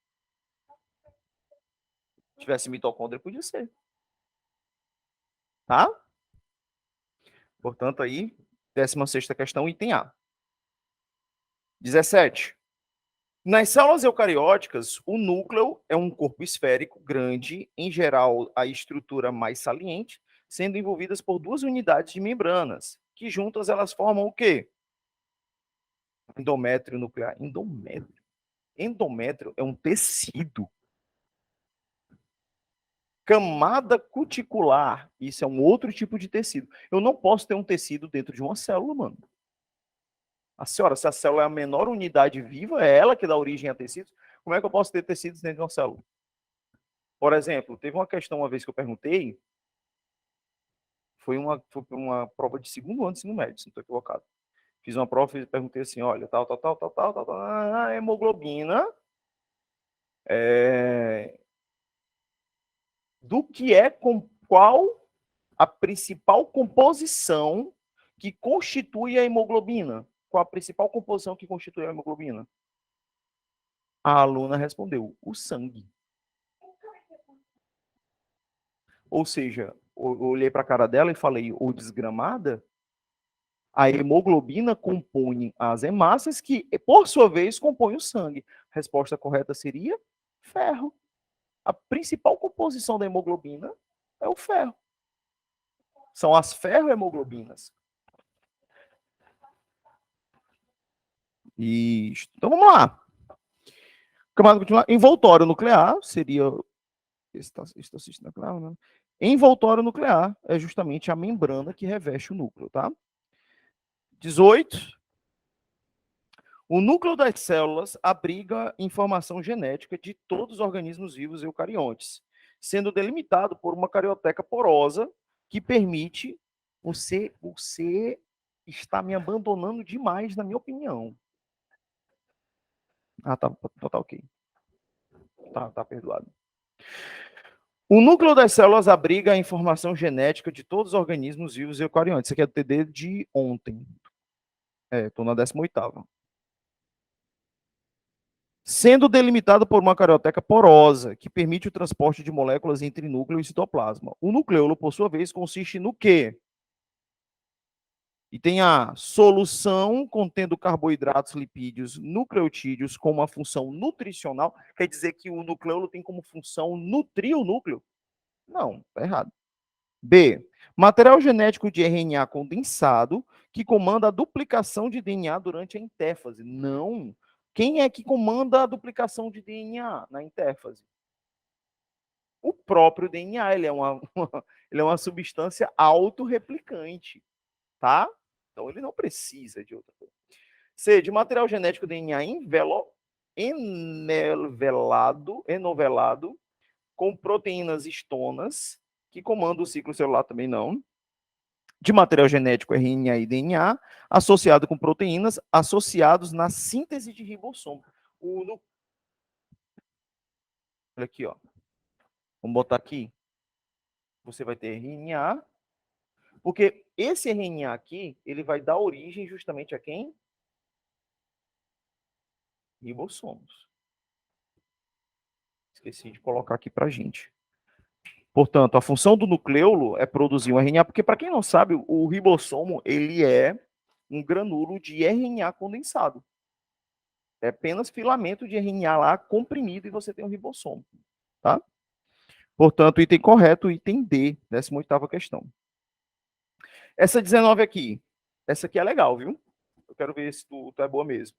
Se tivesse mitocôndria, podia ser. Tá? Portanto, aí, 16ª questão, item A. 17. Nas células eucarióticas, o núcleo é um corpo esférico grande, em geral a estrutura mais saliente, sendo envolvidas por duas unidades de membranas, que juntas elas formam o quê? Endométrio nuclear. Endométrio. Endométrio é um tecido. Camada cuticular, isso é um outro tipo de tecido. Eu não posso ter um tecido dentro de uma célula, mano. A senhora, se a célula é a menor unidade viva, é ela que dá origem a tecidos, como é que eu posso ter tecidos dentro de uma célula? Por exemplo, teve uma questão uma vez que eu perguntei, foi uma prova de segundo ano de ensino médio, se não estou equivocado. Fiz uma prova e perguntei assim, olha, tal, a hemoglobina do que é com qual a principal composição que constitui a hemoglobina? Qual a principal composição que constitui a hemoglobina? A aluna respondeu, o sangue. Ou seja, eu olhei para a cara dela e falei, ô desgramada, a hemoglobina compõe as hemácias que, por sua vez, compõem o sangue. A resposta correta seria ferro. A principal composição da hemoglobina é o ferro. São as ferrohemoglobinas. Isso. Então vamos lá. Camada continuar. Envoltório nuclear seria. Estocista nuclear, né? Envoltório nuclear é justamente a membrana que reveste o núcleo, tá? 18. O núcleo das células abriga informação genética de todos os organismos vivos eucariontes, sendo delimitado por uma carioteca porosa que permite. Você está me abandonando demais, na minha opinião. Ah, tá ok. Tá perdoado. O núcleo das células abriga a informação genética de todos os organismos vivos eucariontes. Isso aqui é do TD de ontem. Estou na 18ª. Sendo delimitado por uma carioteca porosa, que permite o transporte de moléculas entre núcleo e citoplasma. O nucleolo, por sua vez, consiste no quê? E tem a solução contendo carboidratos, lipídios, nucleotídeos com uma função nutricional. Quer dizer que o nucleolo tem como função nutrir o núcleo? Não, tá errado. B. Material genético de RNA condensado que comanda a duplicação de DNA durante a interfase. Não. Quem é que comanda a duplicação de DNA na interfase? O próprio DNA. Ele é ele é uma substância autorreplicante, tá? Então ele não precisa de outra coisa. C. De material genético DNA enovelado com proteínas histonas que comandam o ciclo celular também não. De material genético RNA e DNA, associado com proteínas associados na síntese de ribossomo. Olha aqui, ó. Vamos botar aqui. Você vai ter RNA, porque esse RNA aqui, ele vai dar origem justamente a quem? Ribossomos. Esqueci de colocar aqui pra gente. Portanto, a função do nucleolo é produzir um RNA, porque para quem não sabe, o ribossomo, ele é um granulo de RNA condensado. É apenas filamento de RNA lá comprimido e você tem um ribossomo, tá? Portanto, item correto, item D, 18ª questão. Essa 19 aqui, essa aqui é legal, viu? Eu quero ver se tu é boa mesmo.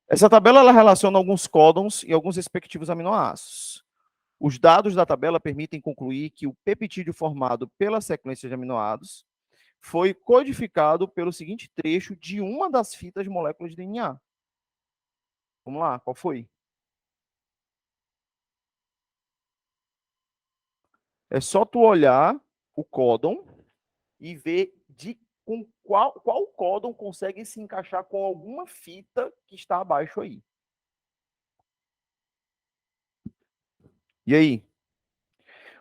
Essa tabela ela relaciona alguns códons e alguns respectivos aminoácidos. Os dados da tabela permitem concluir que o peptídeo formado pela sequência de aminoácidos foi codificado pelo seguinte trecho de uma das fitas de moléculas de DNA. Vamos lá, qual foi? É só tu olhar o códon e ver com qual códon consegue se encaixar com alguma fita que está abaixo aí. E aí?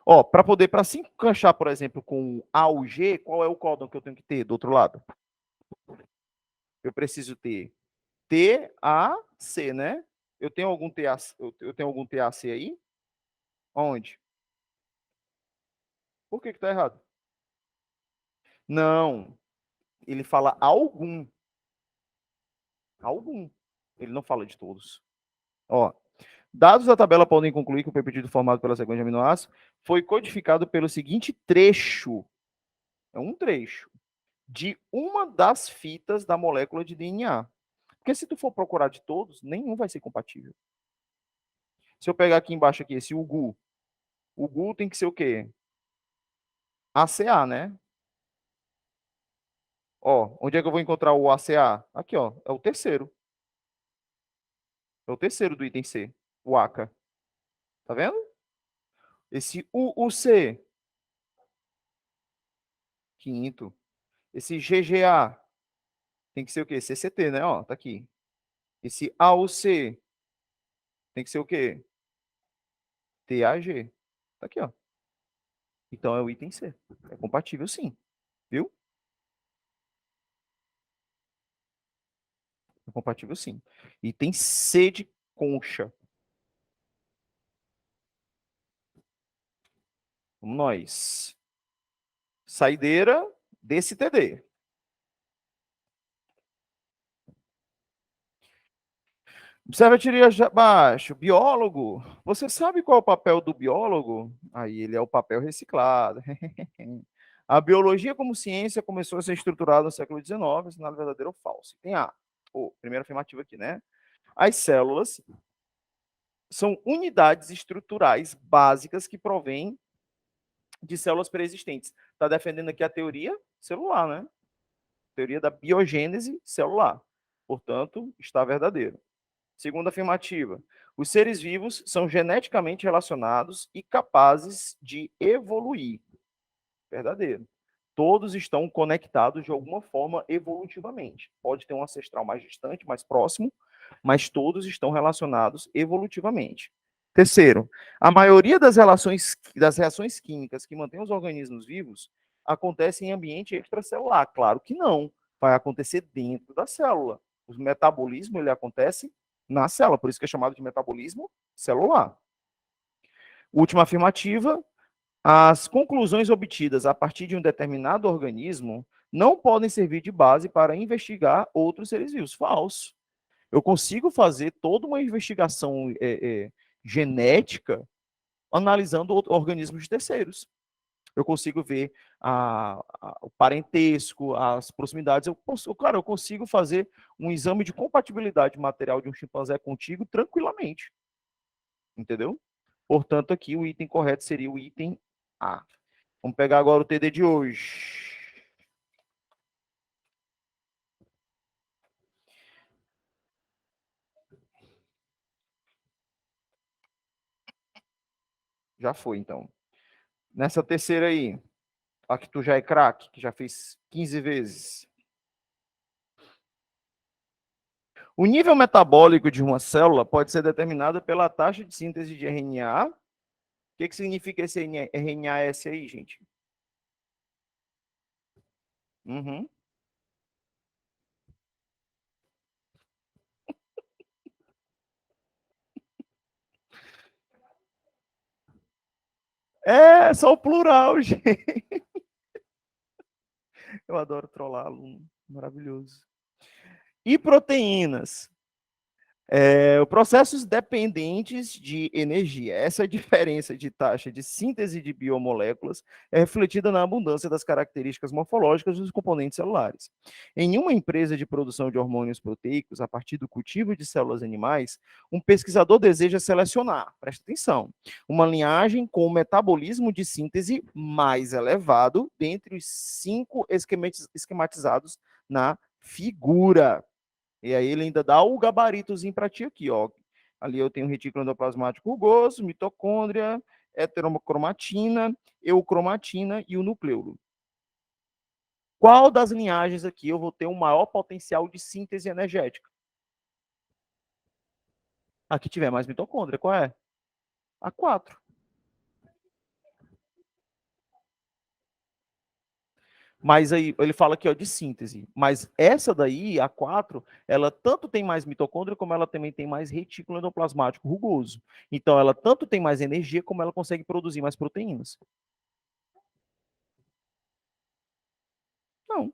Ó, para se encaixar, por exemplo, com A ou G, qual é o códon que eu tenho que ter do outro lado? Eu preciso ter TAC, né? Eu tenho algum TAC, eu tenho algum TAC aí? Onde? Por que tá errado? Não, ele fala algum. Algum. Ele não fala de todos. Ó, dados da tabela podem concluir que o peptídeo formado pela sequência de aminoácidos foi codificado pelo seguinte trecho. É um trecho de uma das fitas da molécula de DNA. Porque se tu for procurar de todos, nenhum vai ser compatível. Se eu pegar aqui embaixo aqui esse UGU, o GU tem que ser o quê? ACA, né? Ó, onde é que eu vou encontrar o ACA? Aqui, ó, é o terceiro. É o terceiro do item C, o ACA. Tá vendo? Esse UUC, quinto. Esse GGA tem que ser o quê? CCT, né? Ó, tá aqui. Esse AUC tem que ser o quê? TAG. Tá aqui, ó. Então é o item C. É compatível sim, viu? É compatível sim. Item C de concha. Vamos nós. Saideira desse TD. Observe a tirinha abaixo. Biólogo. Você sabe qual é o papel do biólogo? Aí ele é o papel reciclado. A biologia como ciência começou a ser estruturada no século XIX, sinal verdadeiro ou falso. Tem A. primeira afirmativa aqui, né? As células são unidades estruturais básicas que provêm de células pré-existentes. Está defendendo aqui a teoria celular, né? Teoria da biogênese celular. Portanto, está verdadeiro. Segunda afirmativa. Os seres vivos são geneticamente relacionados e capazes de evoluir. Verdadeiro. Todos estão conectados de alguma forma evolutivamente. Pode ter um ancestral mais distante, mais próximo, mas todos estão relacionados evolutivamente. Terceiro, a maioria das reações químicas que mantêm os organismos vivos acontece em ambiente extracelular. Claro que não. Vai acontecer dentro da célula. O metabolismo ele acontece na célula, por isso que é chamado de metabolismo celular. Última afirmativa, as conclusões obtidas a partir de um determinado organismo não podem servir de base para investigar outros seres vivos. Falso. Eu consigo fazer toda uma investigação genética analisando organismos terceiros. Eu consigo ver o parentesco, as proximidades. Eu consigo fazer um exame de compatibilidade material de um chimpanzé contigo tranquilamente. Entendeu? Portanto, aqui o item correto seria o item A. Vamos pegar agora o TD de hoje. Já foi, então. Nessa terceira aí, a que tu já é craque, que já fez 15 vezes. O nível metabólico de uma célula pode ser determinado pela taxa de síntese de RNA. O que significa esse RNAS aí, gente? Uhum. É, só o plural, gente. Eu adoro trollar aluno. Maravilhoso. E proteínas? Processos dependentes de energia. Essa diferença de taxa de síntese de biomoléculas é refletida na abundância das características morfológicas dos componentes celulares. Em uma empresa de produção de hormônios proteicos, a partir do cultivo de células animais, um pesquisador deseja selecionar, presta atenção, uma linhagem com o metabolismo de síntese mais elevado dentre os 5 esquematizados na figura. E aí ele ainda dá o gabaritozinho para ti aqui, ó. Ali eu tenho retículo endoplasmático rugoso, mitocôndria, heterocromatina, eucromatina e o nucleolo. Qual das linhagens aqui eu vou ter um maior potencial de síntese energética? A que tiver mais mitocôndria, qual é? A 4. Mas aí ele fala aqui ó, de síntese. Mas essa daí, a 4, ela tanto tem mais mitocôndria, como ela também tem mais retículo endoplasmático rugoso. Então, ela tanto tem mais energia, como ela consegue produzir mais proteínas. Não.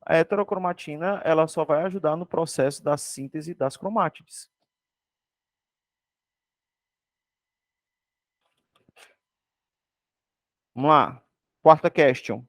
A heterocromatina, ela só vai ajudar no processo da síntese das cromátides. Vamos lá. Quarta question.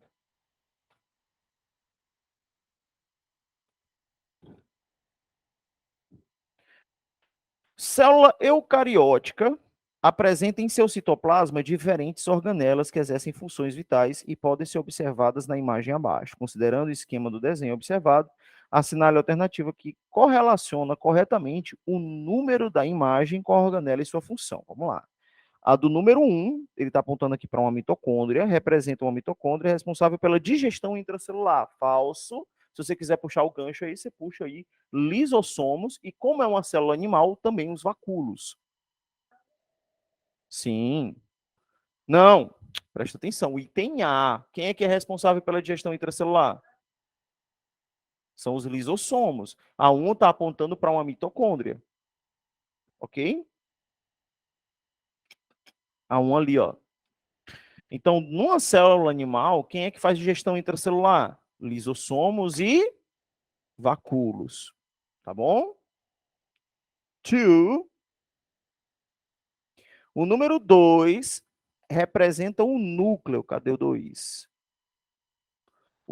Célula eucariótica apresenta em seu citoplasma diferentes organelas que exercem funções vitais e podem ser observadas na imagem abaixo. Considerando o esquema do desenho observado, assinale a alternativa que correlaciona corretamente o número da imagem com a organela e sua função. Vamos lá. A do número 1, ele está apontando aqui para uma mitocôndria, representa uma mitocôndria responsável pela digestão intracelular. Falso. Se você quiser puxar o gancho aí, você puxa aí lisossomos, e como é uma célula animal, também os vacúolos. Sim. Não, presta atenção. O item A, quem é que é responsável pela digestão intracelular? São os lisossomos. A 1 está apontando para uma mitocôndria. Ok? A 1 ali, ó. Então, numa célula animal, quem é que faz digestão intracelular? Lisossomos e vacúolos. Tá bom? 2. O número 2 representa o núcleo. Cadê o 2?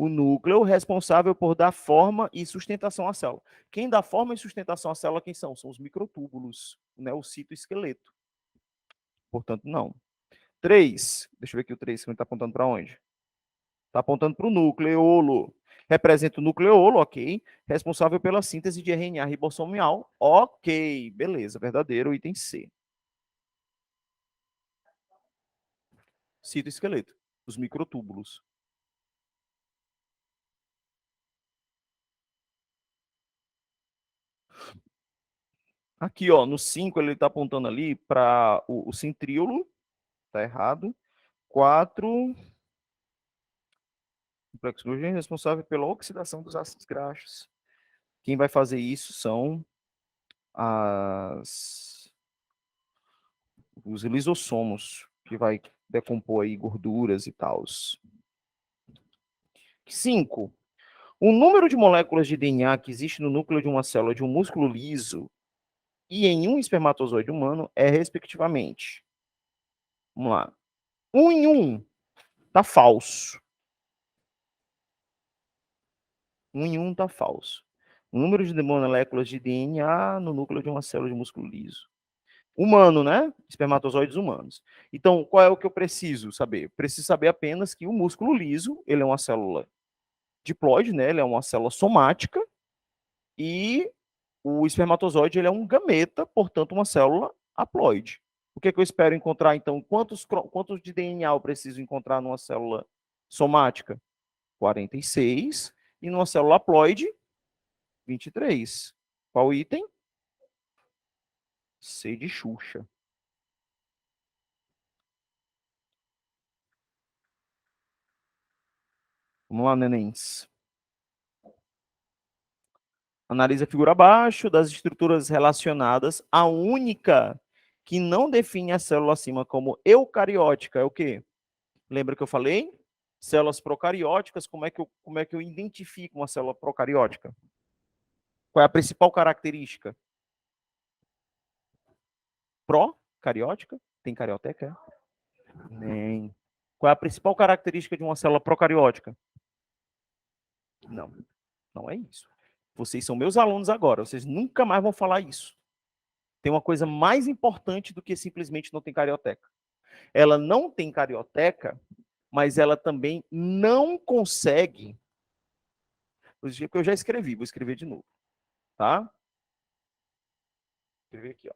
O núcleo responsável por dar forma e sustentação à célula. Quem dá forma e sustentação à célula, quem são? São os microtúbulos, né? O citoesqueleto. Portanto, não. 3. Deixa eu ver aqui o 3, que está apontando para onde? Está apontando para o nucleolo. Representa o nucleolo, ok. Responsável pela síntese de RNA ribossomial, ok. Beleza, verdadeiro, item C. Citoesqueleto, os microtúbulos. Aqui, ó, no 5, ele está apontando ali para o centríolo, tá errado. 4, complexo glúten responsável pela oxidação dos ácidos graxos. Quem vai fazer isso são os lisossomos, que vai decompor aí gorduras e tal. 5. O número de moléculas de DNA que existe no núcleo de uma célula de um músculo liso e em um espermatozoide humano é, respectivamente, vamos lá, 1 em 1, tá falso. 1 em 1 tá falso. O número de moléculas de DNA no núcleo de uma célula de músculo liso. Humano, né? Espermatozoides humanos. Então, qual é o que eu preciso saber? Preciso saber apenas que o músculo liso, ele é uma célula diploide, né? Ele é uma célula somática e o espermatozoide, ele é um gameta, portanto, uma célula haploide. O que é que eu espero encontrar, então? Quantos de DNA eu preciso encontrar numa célula somática? 46. E numa célula haploide, 23. Qual item? C de Xuxa. Vamos lá, nenéns. Analisa a figura abaixo das estruturas relacionadas. A única que não define a célula acima como eucariótica é o quê? Lembra que eu falei? Células procarióticas, como é que eu identifico uma célula procariótica? Qual é a principal característica? Procariótica? Tem carioteca? Nem. Qual é a principal característica de uma célula procariótica? Não, não é isso. Vocês são meus alunos agora, vocês nunca mais vão falar isso. Tem uma coisa mais importante do que simplesmente não tem carioteca. Ela não tem carioteca, mas ela também não consegue. Que eu já escrevi, vou escrever de novo, tá? Vou escrever aqui, ó.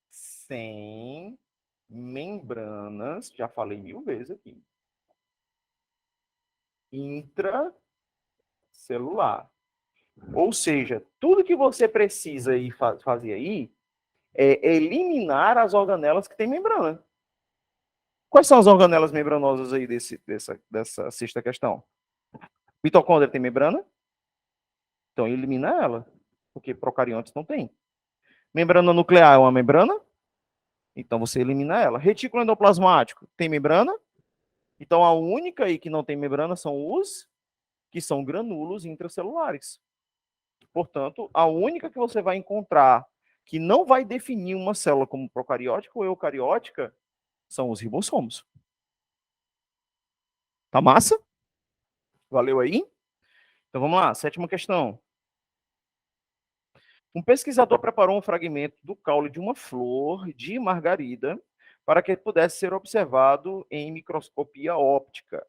Sem membranas, já falei 1000 vezes aqui. Intracelular. Ou seja, tudo que você precisa ir fazer aí é eliminar as organelas que têm membrana. Quais são as organelas membranosas aí dessa sexta questão? Mitocôndria tem membrana? Então elimina ela, porque procariontes não tem. Membrana nuclear é uma membrana? Então você elimina ela. Retículo endoplasmático tem membrana? Então a única aí que não tem membrana são os que são granúloos intracelulares. Portanto, a única que você vai encontrar que não vai definir uma célula como procariótica ou eucariótica são os ribossomos. Tá massa? Valeu aí? Então vamos lá, sétima questão. Um pesquisador preparou um fragmento do caule de uma flor de margarida para que pudesse ser observado em microscopia óptica.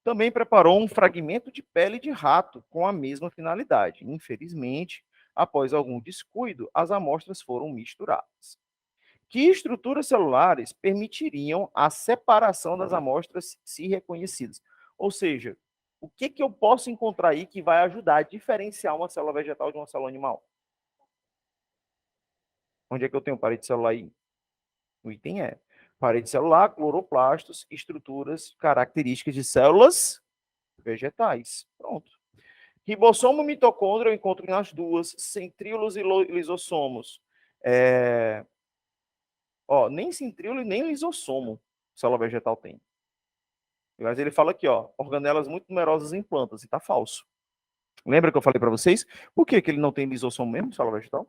Também preparou um fragmento de pele de rato com a mesma finalidade. Infelizmente, após algum descuido, as amostras foram misturadas. Que estruturas celulares permitiriam a separação das amostras se reconhecidas? Ou seja, o que eu posso encontrar aí que vai ajudar a diferenciar uma célula vegetal de uma célula animal? Onde é que eu tenho parede celular aí? O item é parede celular, cloroplastos, estruturas características de células vegetais. Pronto. Ribossomo e mitocôndria eu encontro nas duas, centríolos e lisossomos. Nem centríolo e nem lisossomo célula vegetal tem. Mas ele fala aqui, ó, organelas muito numerosas em plantas, e tá falso. Lembra que eu falei para vocês? Por que ele não tem lisossomo mesmo, célula vegetal?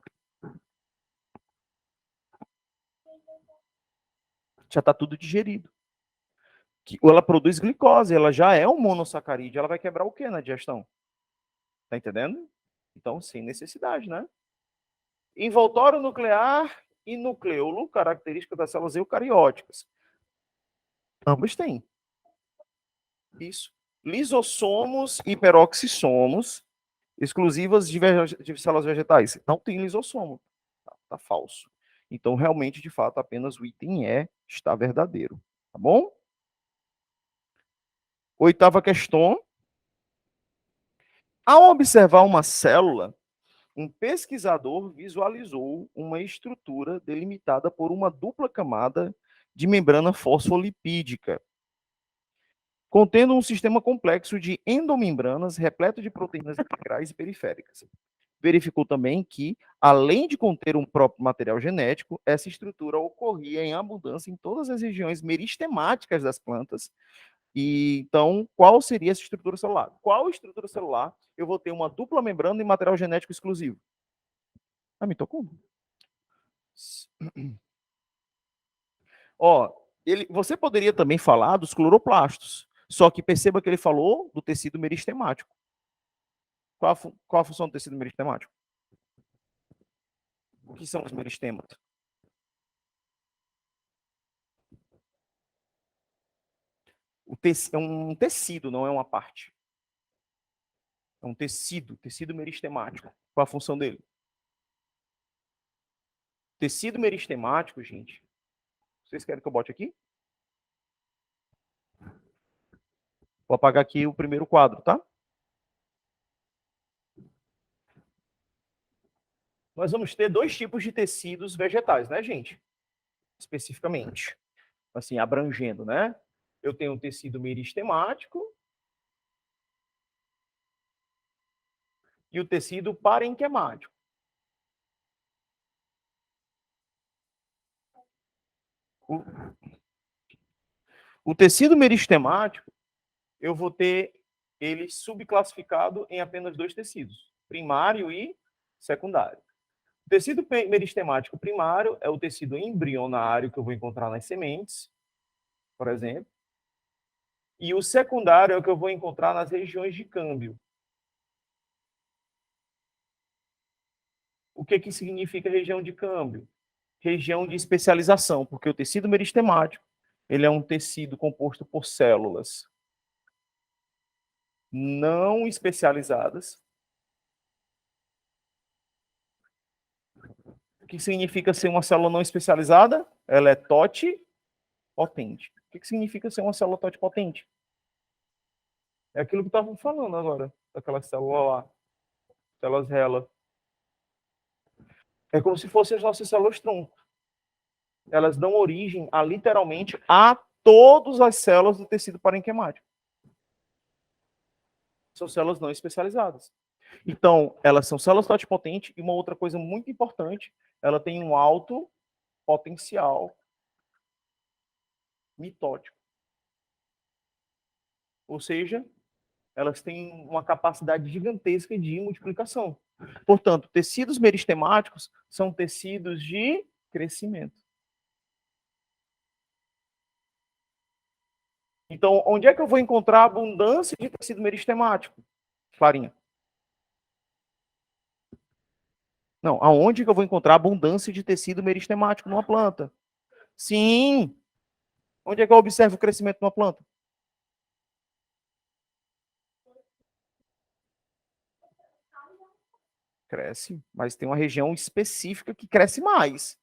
Já está tudo digerido. que ela produz glicose, ela já é um monossacarídeo, ela vai quebrar o quê na digestão? Tá entendendo? Então, sem necessidade, né? Envoltório nuclear e nucleolo, característica das células eucarióticas. Ambos têm. Isso. Lisossomos e peroxissomos, exclusivas de células vegetais. Não tem lisossomo. Tá falso. Então, realmente, de fato, apenas o item E está verdadeiro. Tá bom? Oitava questão. Ao observar uma célula, um pesquisador visualizou uma estrutura delimitada por uma dupla camada de membrana fosfolipídica, contendo um sistema complexo de endomembranas repleto de proteínas integrais e periféricas. Verificou também que, além de conter um próprio material genético, essa estrutura ocorria em abundância em todas as regiões meristemáticas das plantas. E então, qual seria essa estrutura celular? Qual estrutura celular eu vou ter uma dupla membrana e material genético exclusivo? Ah, me tocou. Ó, você poderia também falar dos cloroplastos, só que perceba que ele falou do tecido meristemático. Qual a função do tecido meristemático? O que são os meristemas? É um tecido, não é uma parte. É um tecido meristemático. Qual a função dele? Tecido meristemático, gente. Vocês querem que eu bote aqui? Vou apagar aqui o primeiro quadro, tá? Nós vamos ter dois tipos de tecidos vegetais, né, gente? Especificamente. Assim, abrangendo, né? Eu tenho um tecido meristemático e o tecido parenquemático. O tecido meristemático, eu vou ter ele subclassificado em apenas dois tecidos, primário e secundário. O tecido meristemático primário é o tecido embrionário que eu vou encontrar nas sementes, por exemplo, e o secundário é o que eu vou encontrar nas regiões de câmbio. O que significa região de câmbio? Região de especialização, porque o tecido meristemático ele é um tecido composto por células não especializadas. O que significa ser uma célula não especializada? Ela é totipotente. O que significa ser uma célula totipotente? É aquilo que estavam falando agora, daquela célula lá, células RELA. É como se fossem as nossas células tronco. Elas dão origem a, literalmente, a todas as células do tecido parenquemático. São células não especializadas. Então, elas são células totipotentes e uma outra coisa muito importante, ela tem um alto potencial mitótico. Ou seja, elas têm uma capacidade gigantesca de multiplicação. Portanto, tecidos meristemáticos são tecidos de crescimento. Então, onde é que eu vou encontrar abundância de tecido meristemático? Clarinha. Não, aonde que eu vou encontrar abundância de tecido meristemático numa planta? Sim. Onde é que eu observo o crescimento de uma planta? Cresce, mas tem uma região específica que cresce mais.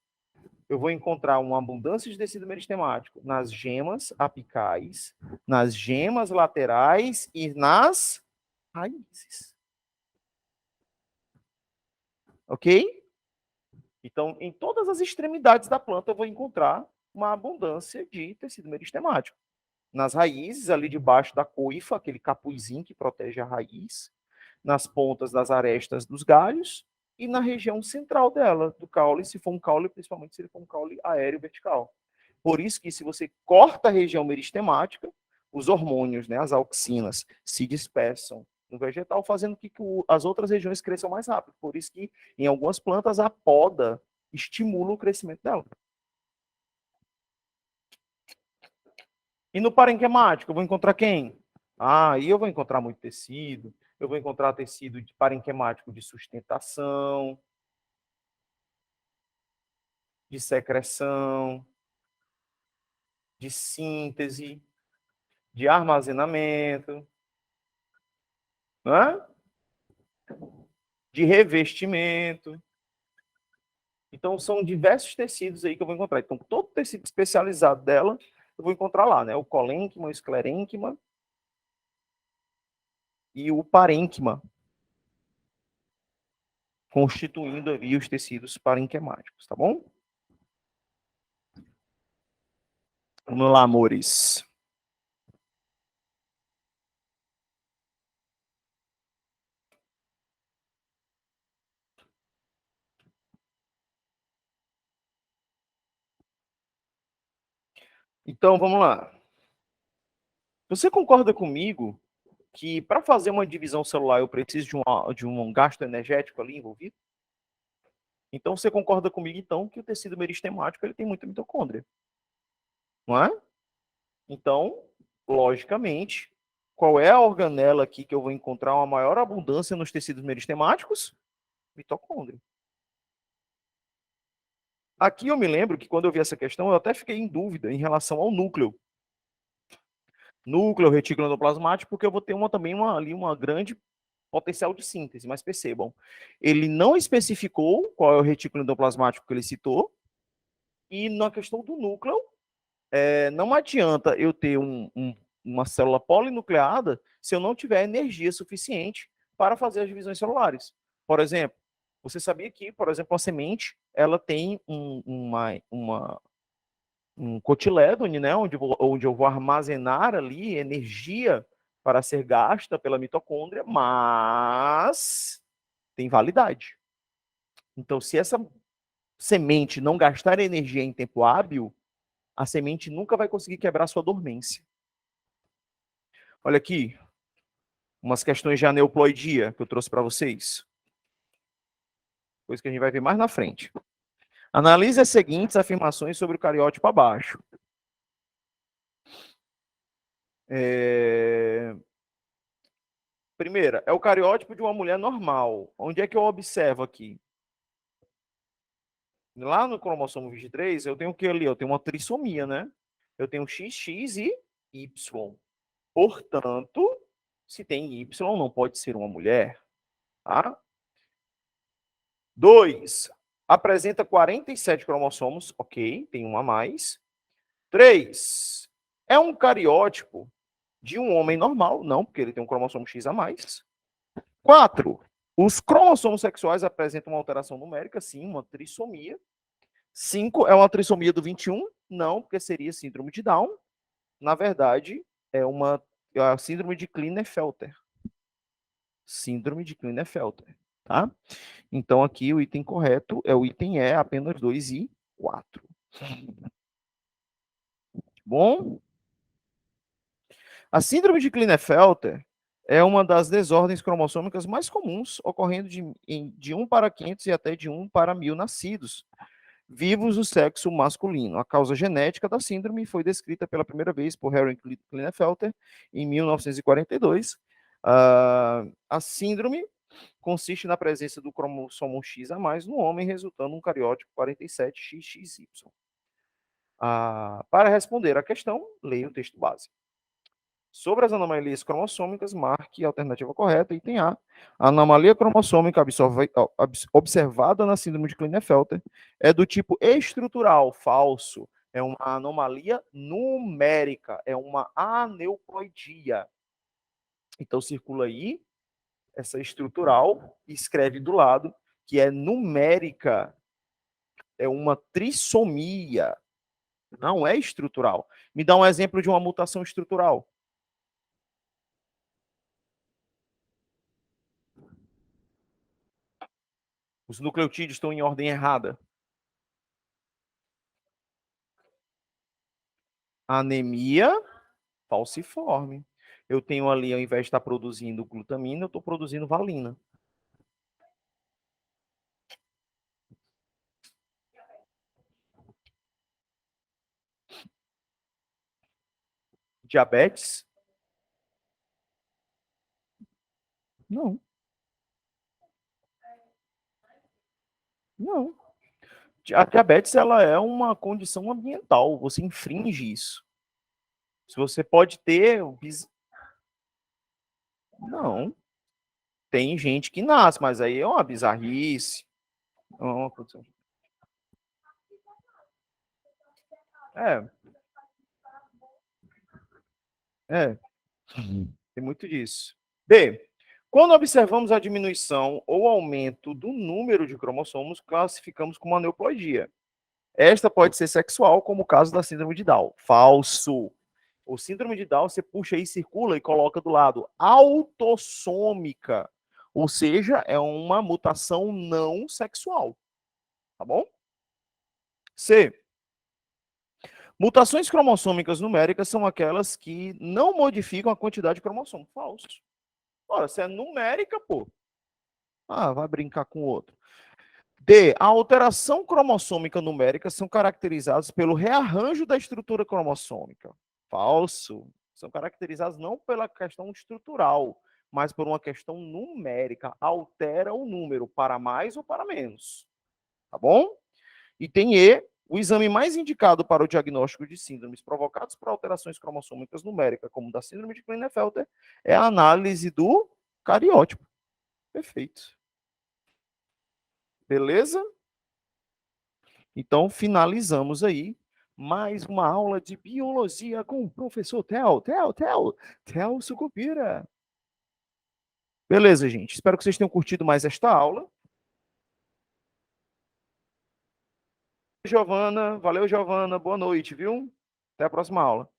Eu vou encontrar uma abundância de tecido meristemático nas gemas apicais, nas gemas laterais e nas raízes. Ok? Então, em todas as extremidades da planta, eu vou encontrar uma abundância de tecido meristemático. Nas raízes, ali debaixo da coifa, aquele capuzinho que protege a raiz, nas pontas das arestas dos galhos e na região central dela, do caule, se for um caule, principalmente se ele for um caule aéreo vertical. Por isso que se você corta a região meristemática, os hormônios, né, as auxinas, se dispersam no vegetal, fazendo que as outras regiões cresçam mais rápido. Por isso que em algumas plantas a poda estimula o crescimento dela. E no parenquimático, eu vou encontrar quem? Ah, aí eu vou encontrar muito tecido, eu vou encontrar tecido de parenquimático de sustentação, de secreção, de síntese, de armazenamento, né? De revestimento. Então, são diversos tecidos aí que eu vou encontrar. Então, todo tecido especializado dela, eu vou encontrar lá, né? O colênquima, o esclerênquima e o parênquima, constituindo ali os tecidos parenquimáticos, tá bom? Vamos lá, amores. Então, vamos lá. Você concorda comigo que para fazer uma divisão celular eu preciso de um gasto energético ali envolvido? Então, você concorda comigo, então, que o tecido meristemático ele tem muita mitocôndria, não é? Então, logicamente, qual é a organela aqui que eu vou encontrar uma maior abundância nos tecidos meristemáticos? Mitocôndria. Aqui eu me lembro que quando eu vi essa questão, eu até fiquei em dúvida em relação ao núcleo. Núcleo, retículo endoplasmático, porque eu vou ter ali uma grande potencial de síntese, mas percebam, ele não especificou qual é o retículo endoplasmático que ele citou, e na questão do núcleo, não adianta eu ter uma célula polinucleada se eu não tiver energia suficiente para fazer as divisões celulares. Por exemplo, você sabia que, por exemplo, a semente ela tem um cotilédone, né, onde eu vou armazenar ali energia para ser gasta pela mitocôndria, mas tem validade. Então, se essa semente não gastar energia em tempo hábil, a semente nunca vai conseguir quebrar sua dormência. Olha aqui, umas questões de aneuploidia que eu trouxe para vocês. Coisa que a gente vai ver mais na frente. Analise as seguintes afirmações sobre o cariótipo abaixo. Primeira, é o cariótipo de uma mulher normal. Onde é que eu observo aqui? Lá no cromossomo 23, eu tenho o que ali? Eu tenho uma trissomia, né? Eu tenho XX e Y. Portanto, se tem Y, não pode ser uma mulher. Tá? 2. Apresenta 47 cromossomos. Ok, tem um a mais. 3. É um cariótipo de um homem normal. Não, porque ele tem um cromossomo X a mais. 4. Os cromossomos sexuais apresentam uma alteração numérica, sim, uma trissomia. 5 é uma trissomia do 21? Não, porque seria síndrome de Down. Na verdade, é a síndrome de Klinefelter. Síndrome de Klinefelter, tá? Então, aqui o item correto é o item E, apenas 2 e 4. Bom? A síndrome de Klinefelter é uma das desordens cromossômicas mais comuns, ocorrendo de 1 para 500 e até de 1 para 1000 nascidos vivos do sexo masculino. A causa genética da síndrome foi descrita pela primeira vez por Harry Klinefelter em 1942. A síndrome consiste na presença do cromossomo X a mais no homem, resultando um cariótipo 47XXY. Para responder à questão, leia o texto base. Sobre as anomalias cromossômicas, marque a alternativa correta, item A. A anomalia cromossômica observada na síndrome de Klinefelter é do tipo estrutural, falso. É uma anomalia numérica, é uma aneuploidia. Então, circula aí essa estrutural e escreve do lado que é numérica, é uma trissomia, não é estrutural. Me dá um exemplo de uma mutação estrutural. Os nucleotídeos estão em ordem errada. Anemia falciforme. Eu tenho ali, ao invés de estar produzindo glutamina, eu estou produzindo valina. Diabetes? Não, não. A diabetes, ela é uma condição ambiental, você infringe isso. Se você pode ter... Não, tem gente que nasce, mas aí é uma bizarrice. É, é, tem muito disso. B. Quando observamos a diminuição ou aumento do número de cromossomos, classificamos como aneuploidia. Esta pode ser sexual, como o caso da síndrome de Down. Falso. O síndrome de Down, você puxa aí, circula e coloca do lado autossômica. Ou seja, é uma mutação não sexual. Tá bom? C. Mutações cromossômicas numéricas são aquelas que não modificam a quantidade de cromossomo. Falso. Ora, se é numérica, pô. Ah, vai brincar com o outro. D. A alteração cromossômica numérica são caracterizadas pelo rearranjo da estrutura cromossômica. Falso. São caracterizadas não pela questão estrutural, mas por uma questão numérica. Altera o número para mais ou para menos. Tá bom? E tem E. O exame mais indicado para o diagnóstico de síndromes provocados por alterações cromossômicas numéricas, como da síndrome de Klinefelter, é a análise do cariótipo. Perfeito. Beleza? Então, finalizamos aí mais uma aula de biologia com o professor Theo Sucupira. Beleza, gente. Espero que vocês tenham curtido mais esta aula. Giovana, valeu, Giovana. Boa noite, viu? Até a próxima aula.